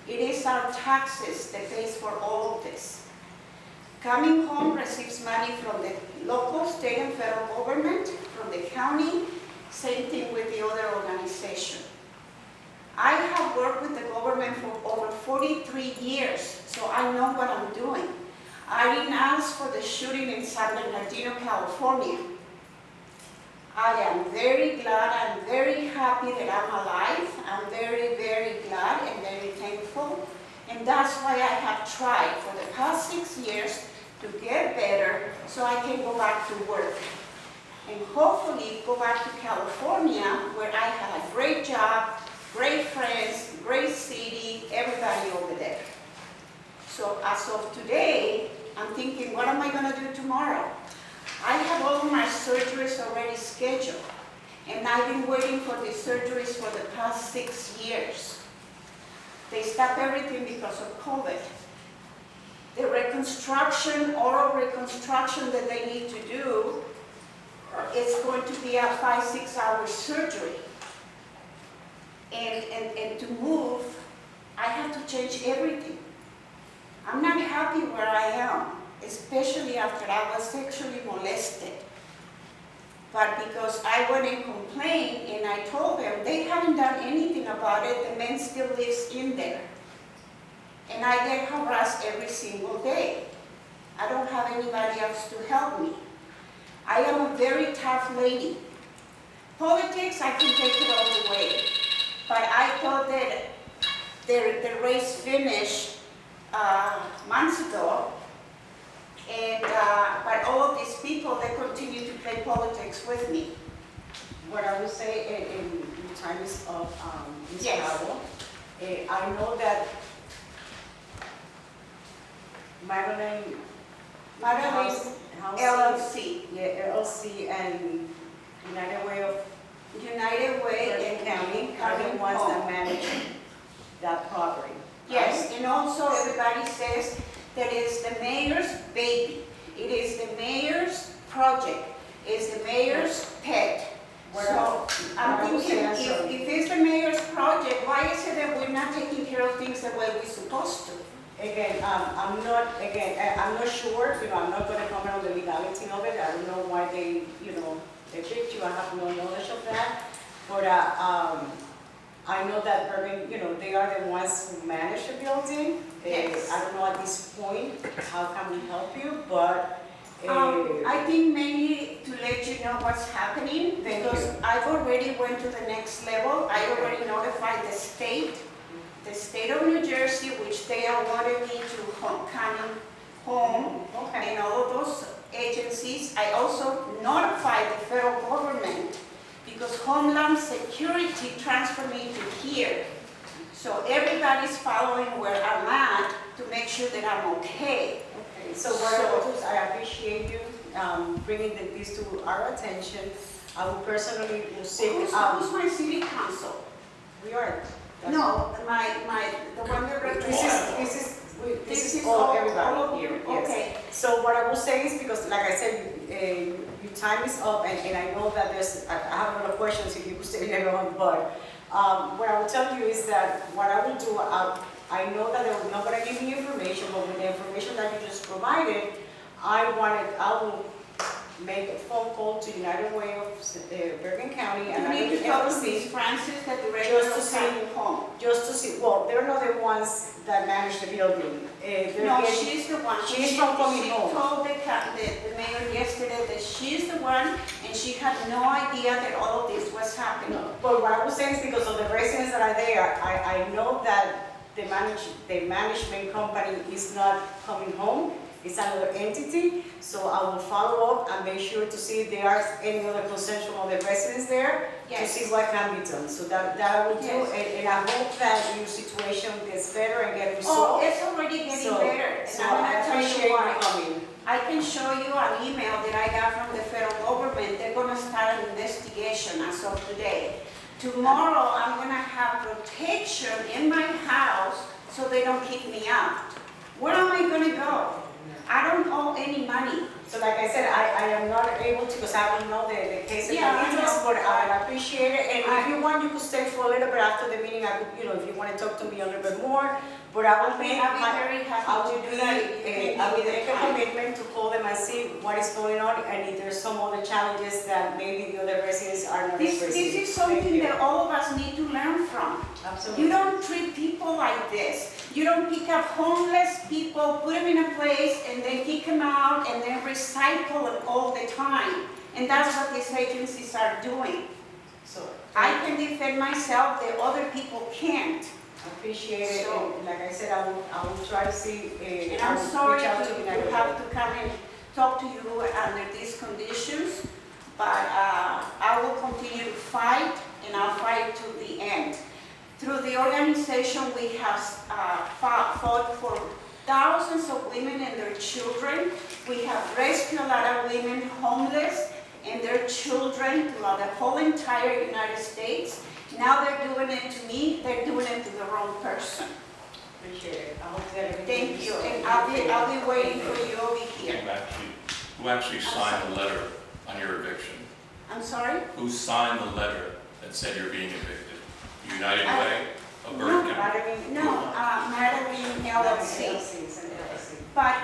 It is our taxes that pays for all of this. Coming Home receives money from the local, state, and federal government, from the county, same thing with the other organization. I have worked with the government for over 43 years, so I know what I'm doing. I didn't ask for the shooting in San Bernardino, California. I am very glad, I'm very happy that I'm alive. I'm very, very glad and very thankful. And that's why I have tried for the past 6 years to get better so I can go back to work. And hopefully go back to California where I have a great job, great friends, great city, everybody over there. So as of today, I'm thinking, what am I going to do tomorrow? I have all of my surgeries already scheduled, and I've been waiting for these surgeries for the past 6 years. They stopped everything because of COVID. The reconstruction, oral reconstruction that they need to do, it's going to be a 5-6 hour surgery. And to move, I have to change everything. I'm not happy where I am, especially after I was sexually molested. But because I went and complained and I told them they haven't done anything about it, the man still lives in there. And I get harassed every single day. I don't have anybody else to help me. I am a very tough lady. Politics, I can take it all the way. But I thought that the race finished months ago, and but all of these people, they continue to play politics with me. What I would say in times of Ms. Yes. Bravo, I know that Madeline LLC. Yeah, LLC and United Way of United Way Bergen County are the ones that manage that property. Yes, and also everybody says that it's the mayor's baby. It is the mayor's project. It's the mayor's pet. So I'm thinking, if it's the mayor's project, why is it that we're not taking care of things the way we're supposed to? Again, I'm not sure, I'm not going to comment on the legality of it. I don't know why they, evict you. I have no knowledge of that. But I know that Bergen, they are the ones who manage the building. Yes. I don't know at this point how can we help you, but I think maybe to let you know what's happening, because I've already went to the next level. I already notified the state of New Jersey, which they awarded me to Coming Home, and all of those agencies. I also notified the federal government because Homeland Security transferred me to here. So everybody's following where I'm at to make sure that I'm okay. So I appreciate you bringing this to our attention. I will personally seek Who's my city council? We are. No, the one that represents. This is all everybody here. Yes. Okay. So what I will say is, because like I said, your time is up, and I know that I have a lot of questions if you could stay later on, but what I will tell you is that what I will do, I know that they're not going to give me information, but with the information that you just provided, I will make a phone call to United Way of Bergen County, and You need to talk to Ms. Francis, the director of Coming Home. just to see, well, they're not the ones that manage the building. No, she's the one. She's from Coming Home. She told the mayor yesterday that she's the one, and she had no idea that all of this was happening. But what I was saying is because of the residents that are there, I know that the management company is not Coming Home. it's another entity, so I will follow up and make sure to see if there are any other concerns from other residents there, to Yes. see what can be done. So that I will do, Yes. and I hope that your situation gets better and get Oh, resolved. it's already getting So- better, and So I'm I gonna tell appreciate you you why. coming. I can show you an email that I got from the federal government. They're gonna start an investigation as of today. Tomorrow, I'm gonna have protection in my house so they don't kick me out. Where am I gonna go? I don't owe any money. So like I said, I am not able to, because I don't know the case of Yeah, I details, know. but I will appreciate it. And if you want, you could stay for a little bit after the meeting. I could, if you want to talk to me a little bit more, but I will I'll make be very happy I will to do that if you can I will give me make the a time. commitment to call them and see what is going on, and if there's some other challenges that maybe the other residents are not This expressing. is Thank something you. that all of us need to learn from. Absolutely. You don't treat people like this. You don't pick up homeless people, put them in a place, and then kick them out, and then recycle them all the time. And that's what these agencies are doing. So, I can defend myself, the other people can't. I appreciate it, So- and like I said, I will try to see, And I I'm will sorry reach out to to United Way. have to come and talk to you under these conditions, but I will continue to fight, and I'll fight to the end. Through the organization, we have fought for thousands of women and their children. We have rescued a lot of women homeless and their children throughout the whole entire United States. Now they're doing it to me, they're doing it to the wrong person. Appreciate it. I hope that everything Thank is you, solved. and I'll be waiting for you over here. Who actually signed the letter on your eviction? I'm sorry? Who signed the letter that said you're being evicted? United I- Way of No, Bergen County? Madeline LLC. It's an LLC. But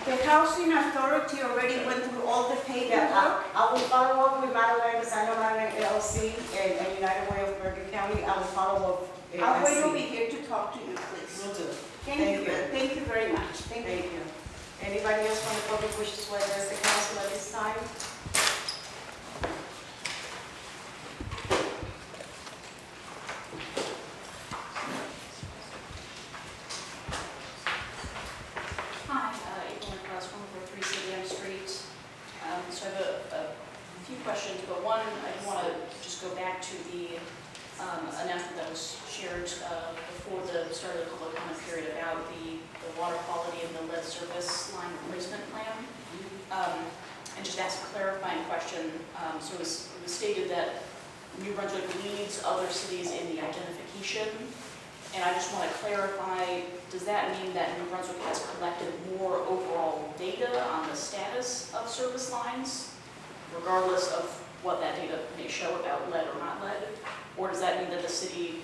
the housing authority already went through all the Yeah, paperwork. I will follow up with Madeline, because I know Madeline LLC and United Way of Bergen County. I will follow up. I'll and wait over see. here to talk to you, please. Will do. Thank Thank you, you. thank you very much. Thank you. Thank you. Anybody else from the public wishes to address the council at this time? Hi, April Nicholas, 143 City M Street. So I have a few questions, but one, I want to just go back to the announcement that was shared before the start of the public comment period about the water quality and the lead service line replacement plan. And just ask a clarifying question. So it was stated that New Brunswick leads other cities in the identification. And I just want to clarify, does that mean that New Brunswick has collected more overall data on the status of service lines, regardless of what that data may show about lead or not lead? Or does that mean that the city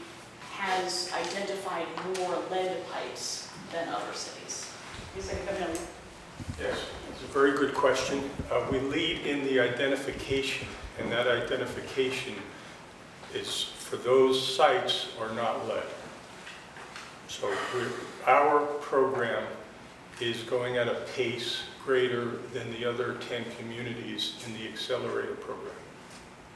has identified more lead pipes than other cities? Mr. Camillo. Yes, it's a very good question. We lead in the identification, and that identification is for those sites are not lead. So our program is going at a pace greater than the other 10 communities in the accelerator program.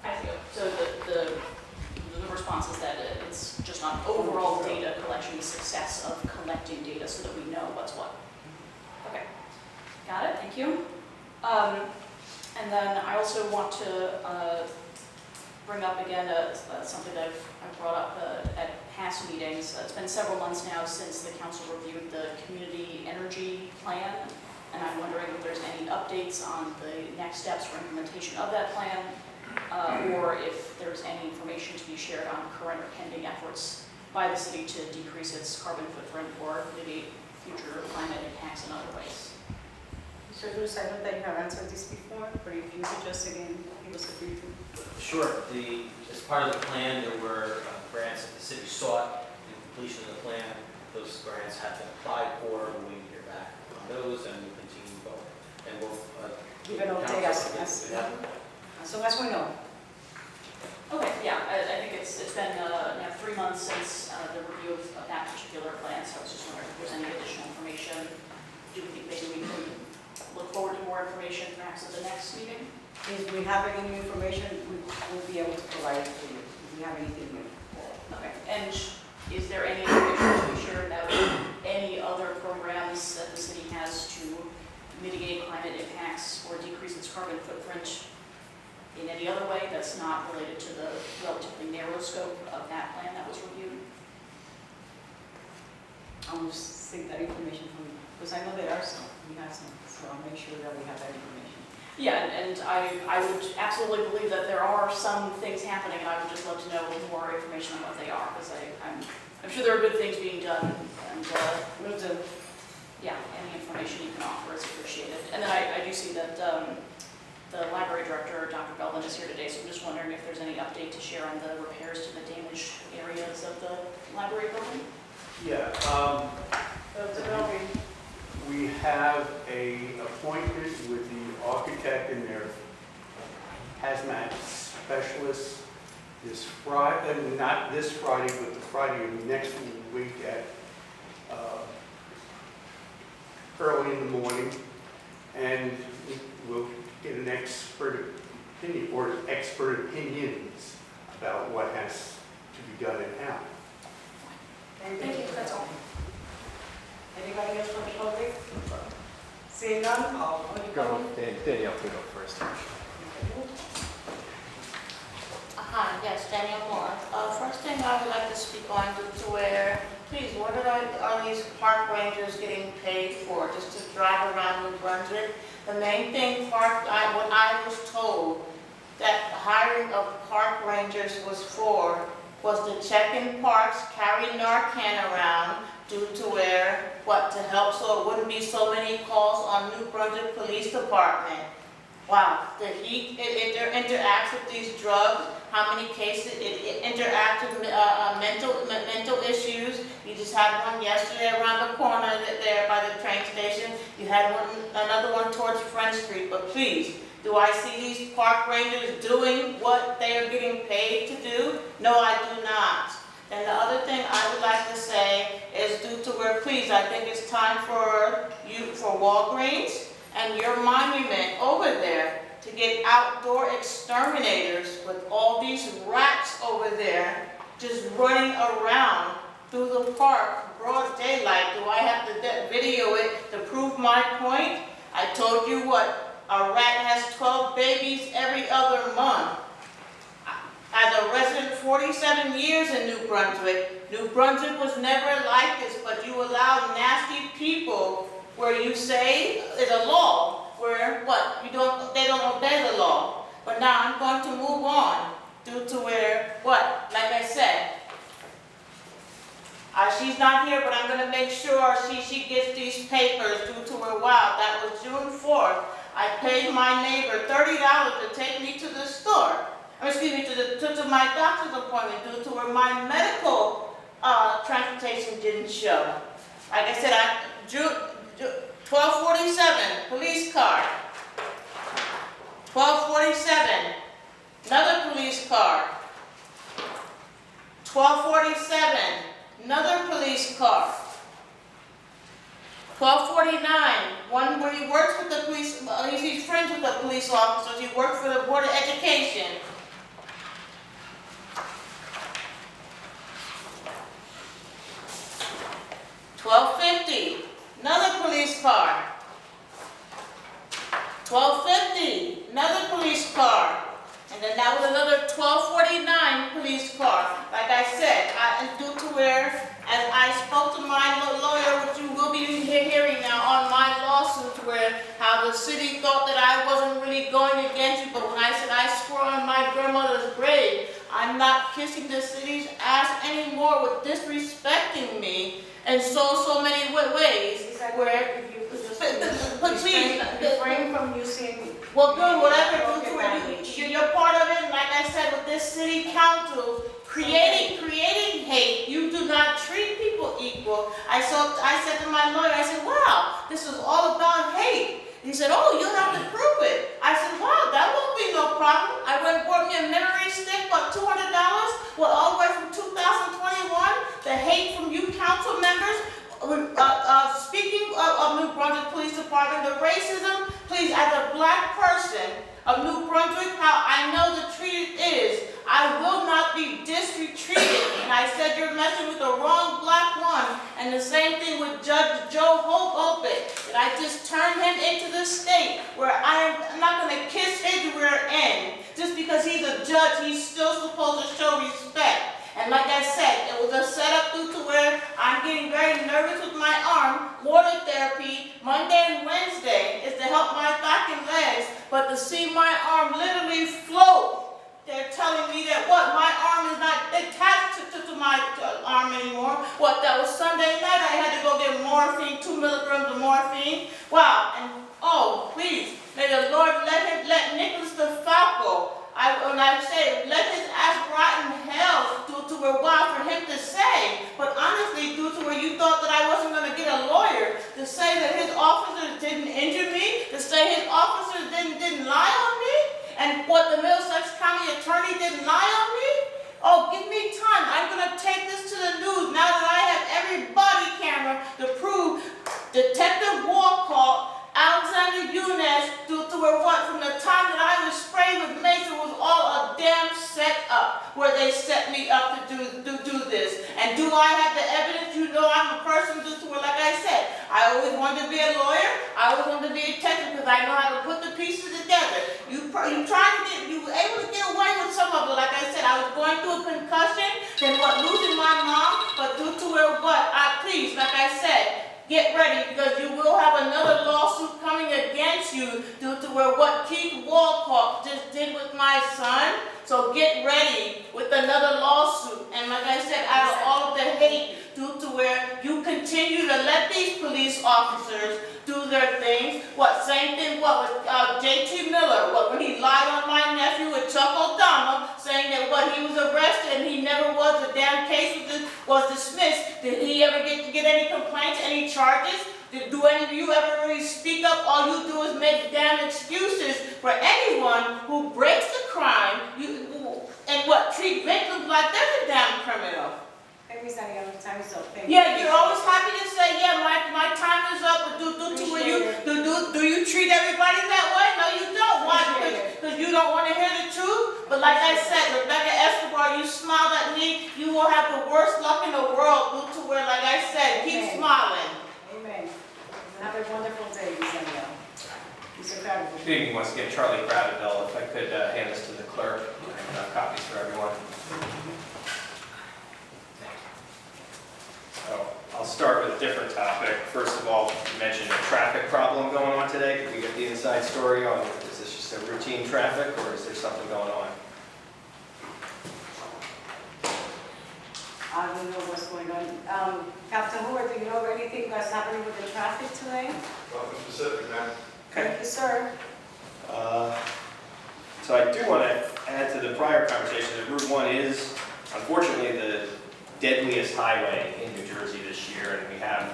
I see. So the response is that it's just on overall data collection, the success of collecting data so that we know what's what. Okay, got it, thank you. And then I also want to bring up again something that I've brought up at past meetings. It's been several months now since the council reviewed the community energy plan, and I'm wondering if there's any updates on the next steps for implementation of that plan, or if there's any information to be shared on current or pending efforts by the city to decrease its carbon footprint or mitigate future climate impacts in other ways. Mr. Lewis, I know that you have answered this before, but if you could just again give us a briefing. Sure. As part of the plan, there were grants that the city sought in completion of the plan. Those grants have been applied for. We're waiting to hear back on those, and we'll continue to go. And we'll Give an update as soon as we know. Okay, yeah, I think it's been now 3 months since the review of that particular plan, so I was just wondering if there's any additional information. Do we think maybe we can look forward to more information perhaps at the next meeting? If we have any new information, we will be able to provide it to you, if we have anything new. Okay, and is there any information to be shared about any other programs that the city has to mitigate climate impacts or decrease its carbon footprint in any other way that's not related to the relatively narrow scope of that plan that was reviewed? I'll just seek that information from, because I know there are some, we have some, so I'll make sure that we have that information. Yeah, and I would absolutely believe that there are some things happening, and I would just love to know more information on what they are, because I'm sure there are good things being done, and Will do. yeah, any information you can offer is appreciated. And then I do see that the library director, Dr. Belvin, is here today, so I'm just wondering if there's any update to share on the repairs to the damaged areas of the library building? Yeah, we have an appointment with the architect and their hazmat specialist this Friday, not this Friday, but the Friday of next week at early in the morning, and we'll get an expert opinion or expert opinions about what has to be done and how. Thank you, that's all. Anybody else from the public? Seeing none, I'll go. Danielle, you go first. Hi, yes, Danielle Moore. First thing I would like to speak on to where, please, what are these park rangers getting paid for, just to drive around New Brunswick? The main thing what I was told that hiring of park rangers was for was to check in parks, carry Narcan around, due to where, to help so it wouldn't be so many calls on New Brunswick Police Department. Wow, it interacts with these drugs, how many cases, it interacts with mental issues. You just had one yesterday around the corner there by the train station. You had another one towards Front Street, but please, do I see these park rangers doing what they are getting paid to do? No, I do not. And the other thing I would like to say is due to where, please, I think it's time for Walgreens and your monument over there to get outdoor exterminators with all these rats over there just running around through the park, broad daylight. Do I have to video it to prove my point? I told you what, a rat has 12 babies every other month. As a resident 47 years in New Brunswick was never like this, but you allow nasty people where you say is a law, where they don't obey the law. But now I'm going to move on due to where, like I said, she's not here, but I'm going to make sure she gets these papers due to where, that was June 4th. I paid my neighbor $30 to take me to the store. To my doctor's appointment due to where my medical transportation didn't show. Like I said, 1247, police car. 1247, another police car. 1247, another police car. 1249, one where he works with the police, he's friends with the police officers, he worked for the Board of Education. 1250, another police car. 1250, another police car. And then that was another 1249 police car. Like I said, due to where, as I spoke to my lawyer, which you will be hearing now on my lawsuit, where how the city thought that I wasn't really going against you, but when I said I swore on my grandmother's grave, I'm not kissing the city's ass anymore with disrespecting me in so many ways. Where, but please, refrain from using. Well, good, whatever, you're part of it, and like I said, with this city council, creating hate, you do not treat people equal. I said to my lawyer, I said, wow, this is all about hate. He said, oh, you'll have to prove it. I said, wow, that won't be no problem. I went and bought me a memory stick, about $200, well, all the way from 2021, the hate from you council members. Speaking of New Brunswick Police Department, the racism, please, as a black person, of New Brunswick how I know the treated is. I will not be disretreated. And I said you're messing with the wrong black one. And the same thing with Judge Joe Hope that I just turned him into the state where I'm not going to kiss his rear end. Just because he's a judge, he's still supposed to show respect. And like I said, it was a setup due to where I'm getting very nervous with my arm. Water therapy, Monday and Wednesday, is to help my back and legs. But to see my arm literally float, they're telling me that what, my arm is not attached to my arm anymore. What, that was Sunday night, I had to go get morphine, 2 milligrams of morphine. Wow, and oh, please, may the Lord let Nicholas DeFalco, when I say, let his ass rot in hell due to a while for him to say, but honestly, due to where you thought that I wasn't going to get a lawyer, to say that his officers didn't injure me, to say his officers didn't lie on me, and what the Middlesex County Attorney didn't lie on me? Oh, give me time. I'm going to take this to the news now that I have every body camera to prove Detective Walcott, Alexander Yunus, due to where what, from the time that I was sprayed with mace, it was all a damn set up where they set me up to do this. And do I have the evidence? You know I'm a person due to where, like I said, I always wanted to be a lawyer. I always wanted to be a detective because I know how to put the pieces together. You were able to get away with some of it. Like I said, I was going through a concussion, then what, losing my mom, but due to where what, please, like I said, get ready because you will have another lawsuit coming against you due to where what Keith Walcott just did with my son. So get ready with another lawsuit. And like I said, out of all of the hate due to where you continue to let these police officers do their things. What, same thing, what, with J.T. Miller, what, when he lied on my nephew with Chuck O'Donnell, saying that what, he was arrested and he never was, the damn case was dismissed. Did he ever get any complaints, any charges? Do any of you ever really speak up? All you do is make damn excuses for anyone who breaks the crime, and what, treat victims like they're the damn criminal. Hey, Miss Daniela, time is up. Thank Yeah, you. you're always happy to say, yeah, my time is up, but do you treat everybody that way? No, you don't. Why? Because you don't want to hear the truth? But like I said, Rebecca Escobar, you smiled at me, you will have the worst luck in the world due to where, like I said, keep smiling. Amen. Have a wonderful day, Miss Daniela. Mr. Crabtree. Good evening, once again, Charlie Cradaville. If I could hand this to the clerk, I have copies for everyone. So I'll start with a different topic. First of all, you mentioned a traffic problem going on today. Could we get the inside story on, is this just a routine traffic or is there something going on? I don't know what's going on. Captain Howard, do you know of anything that's happening with the traffic today? Nothing specific, ma'am. Thank you, sir. So I do want to add to the prior conversation that Route 1 is, unfortunately, the deadliest highway in New Jersey this year, and we have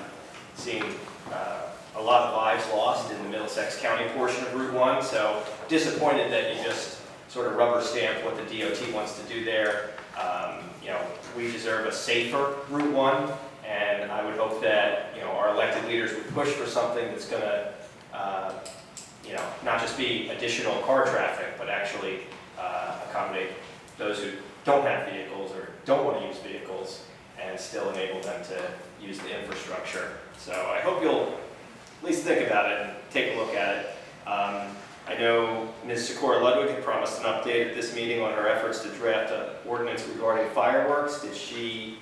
seen a lot of lives lost in the Middlesex County portion of Route 1, so disappointed that you just sort of rubber stamp what the DOT wants to do there. You know, we deserve a safer Route 1, and I would hope that, you know, our elected leaders would push for something that's going to, you know, not just be additional car traffic, but actually accommodate those who don't have vehicles or don't want to use vehicles and still enable them to use the infrastructure. So I hope you'll at least think about it and take a look at it. I know Ms. Sikora Ludwig had promised an update at this meeting on her efforts to draft an ordinance regarding fireworks. Did she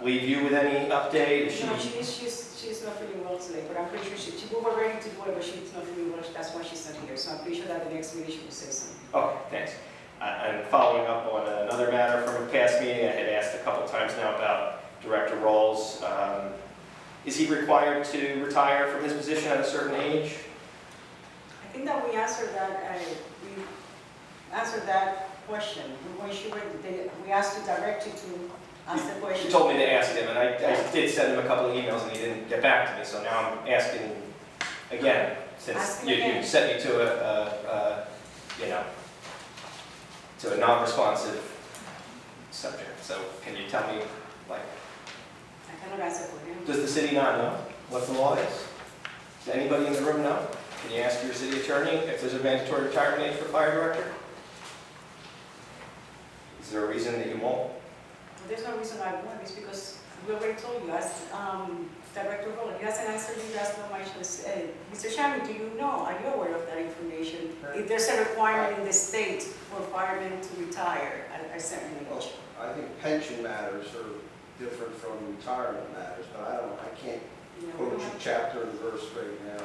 leave you with any update? No, she's not feeling well today, but I'm pretty sure we were ready to do it, but she's not feeling well. That's why she's not here. So I'm pretty sure that the next meeting she will say something. Okay, thanks. And following up on another matter from a past meeting, I had asked a couple times now about Director Rawls. Is he required to retire from his position at a certain age? I think that we answered that question. We asked the director to ask the question. You told me to ask him, and I did send him a couple of emails, and he didn't get back to me. So now I'm asking again, since you sent me to to a non-responsive subject. So can you tell me, like, I cannot answer for him. does the city not know what the law is? Does anybody in the room know? Can you ask your city attorney if there's a mandatory retirement age for fire director? Is there a reason that you won't? There's no reason I won't, it's because we already told you, as Director Rowland, he hasn't answered you, that's no question. Mr. Shammy, do you know, are you aware of that information? If there's a requirement in the state for firemen to retire at a certain age? I think pension matters are different from retirement matters, but I can't quote you chapter and verse right now.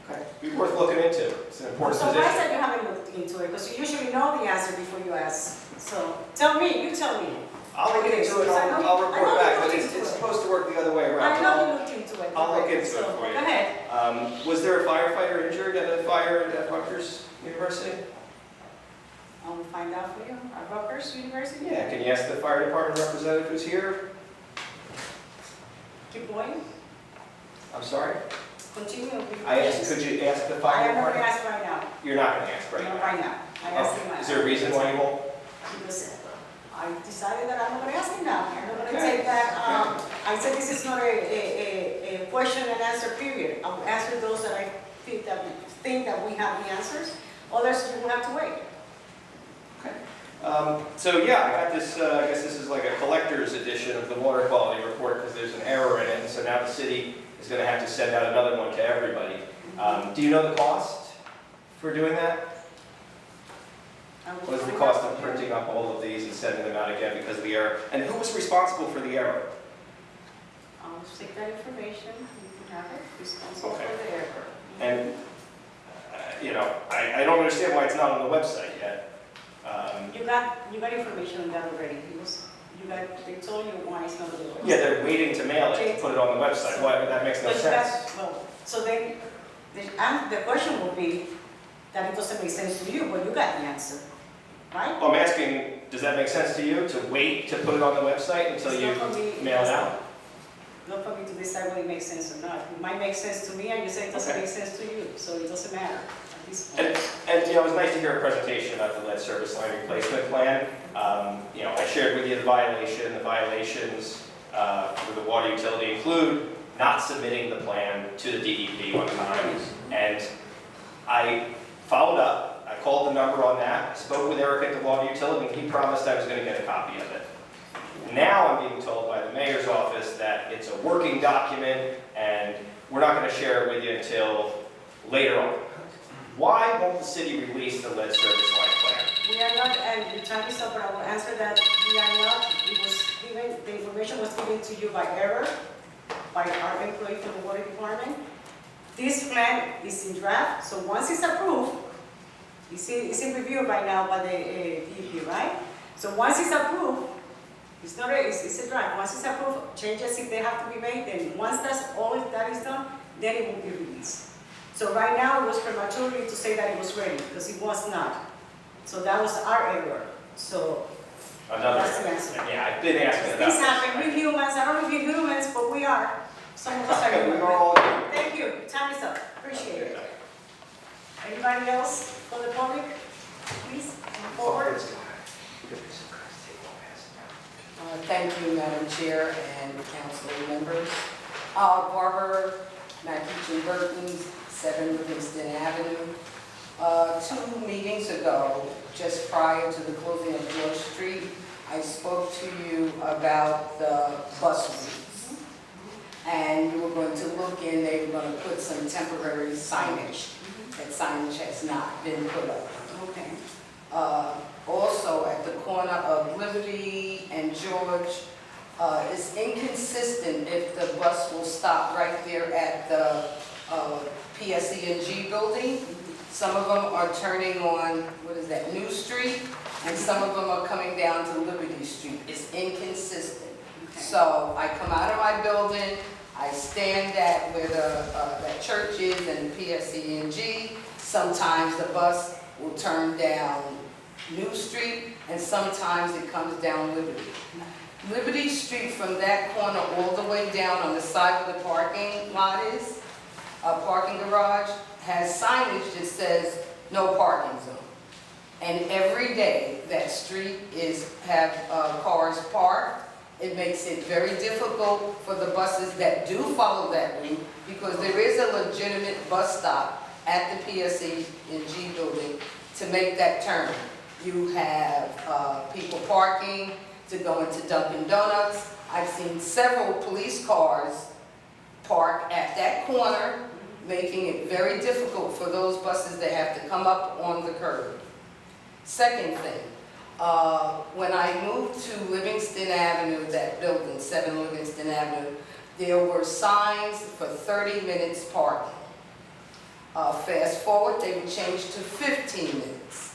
Okay. Be worth looking into. It's an important So why position. is that you haven't looked into it? Because you usually know the answer before you ask. So tell me, you tell me. I'll look into it, I'll report back, but it's supposed to work the other way around. I know you looked into it. I'll look into it So, for you. Go ahead. Was there a firefighter injured at a fire at Rutgers University? I'll find out for you. At Rutgers University? Yeah, can you ask the fire department representative who's here? Keep going. I'm sorry? Continue. with your I asked, questions. could you ask the I fire am not going to department? ask right now. You're not gonna ask right Not now? right now. I asked him. Oh, is there a reason why you won't? Because I decided that I'm not going to ask him now. I'm not going to Okay. take that. I said this is not a question and answer period. I'll answer those that I think that we have the answers. Others, you will have to wait. So yeah, I got this, I guess this is like a collector's edition of the water quality report because there's an error in it, and so now the city is going to have to send out another one to everybody. Do you know the cost for doing that? What is the cost of printing up all of these and sending them out again because of the error? And who was responsible for the error? I'll take that information. You can have it. Responsible Okay. for the error. And, you know, I don't understand why it's not on the website yet. You got information on that already. They told you why it's not available. Yeah, they're waiting to mail it, to put it on the website. Why, that makes no But sense. well, so then, the question will be that it doesn't make sense to you, but you got the answer, right? Well, I'm asking, does that make sense to you, to wait to put it on the website until It's you not for me, mail it out? Not for me to decide whether it makes sense or not. It might make sense to me, and you say it doesn't Okay. make sense to you, so it doesn't matter at this point. And, you know, it was nice to hear a presentation about the lead service line replacement plan. You know, I shared with you the violation. The violations for the water utility include not submitting the plan to the DEP on time. And I followed up, I called the number on that, I spoke with Eric at the water utility, and he promised I was going to get a copy of it. Now I'm being told by the mayor's office that it's a working document, and we're not going to share it with you until later on. Why won't the city release the lead service line plan? We are not, and the time is up, but I will answer that. We are not, it was given, the information was given to you by error, by our employee from the water department. This plan is in draft, so once it's approved, it's in review right now by the DEP, right? So once it's approved, it's not it's a draft. Once it's approved, changes if they have to be made, then once that's all that is done, then it will be released. So right now, it was premature to say that it was ready, because it was not. So that was our error. So that's the answer. Yeah, I've been asking about Things this. happen, we're humans, I don't know if we're humans, but we are. Some of us are We human. are all human. Thank you, time is up, appreciate it. Anybody else from the public? Please, come forward. Thank you, Madam Chair and council members. Barbara McEachin-Burton, 7 Livingston Avenue. 2 meetings ago, just prior to the closing of George Street, I spoke to you about the bus routes. And you were going to look in, they were going to put some temporary signage. That signage has not been put up. Okay. Also, at the corner of Liberty and George, it's inconsistent if the bus will stop right there at the PSE&G building. Some of them are turning on, what is that, New Street, and some of them are coming down to Liberty Street. It's inconsistent. Okay. So I come out of my building, I stand at where that church is and the PSE&G. Sometimes the bus will turn down New Street, and sometimes it comes down Liberty. Liberty Street from that corner all the way down on the side where the parking lot is, parking garage, has signage that says no parking zone. And every day that street have cars parked. It makes it very difficult for the buses that do follow that route, because there is a legitimate bus stop at the PSE&G building to make that turn. You have people parking to go into Dunkin' Donuts. I've seen several police cars park at that corner, making it very difficult for those buses that have to come up on the curb. Second thing, when I moved to Livingston Avenue, that building, 7 Livingston Avenue, there were signs for 30 minutes parking. Fast forward, they were changed to 15 minutes.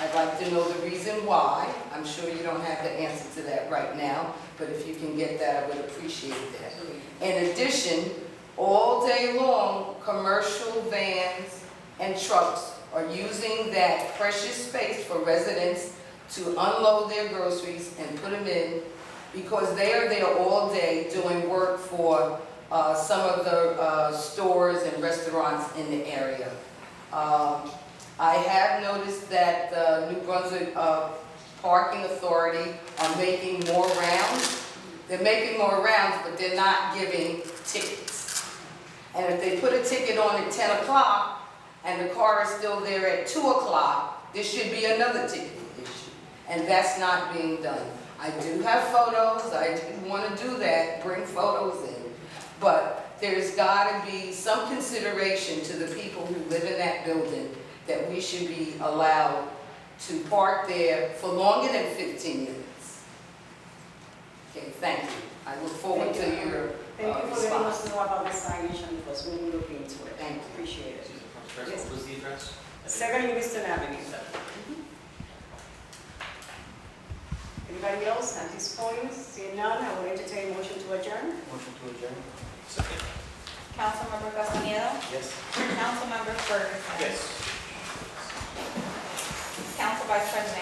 I'd like to know the reason why. I'm sure you don't have the answer to that right now, but if you can get that, I would appreciate that. In addition, all day long, commercial vans and trucks are using that precious space for residents to unload their groceries and put them in, because they are there all day doing work for some of the stores and restaurants in the area. I have noticed that the New Brunswick Parking Authority are making more rounds. They're making more rounds, but they're not giving tickets. And if they put a ticket on at 10 o'clock and the car is still there at 2 o'clock, there should be another ticket issue. And that's not being done. I do have photos. I didn't want to do that, bring photos in. But there's got to be some consideration to the people who live in that building, that we should be allowed to park there for longer than 15 minutes. Okay, thank you. I look forward to your Thank you for letting response. us know about the signage, and because we will look into it. Thank you. Appreciate it. President, what was the address? 7 Livingston Avenue. Anybody else at this point? Seeing none, I will entertain a motion to adjourn. Motion to adjourn? Councilmember Castañeda. Yes. Councilmember Ferguson. Yes. Council Vice President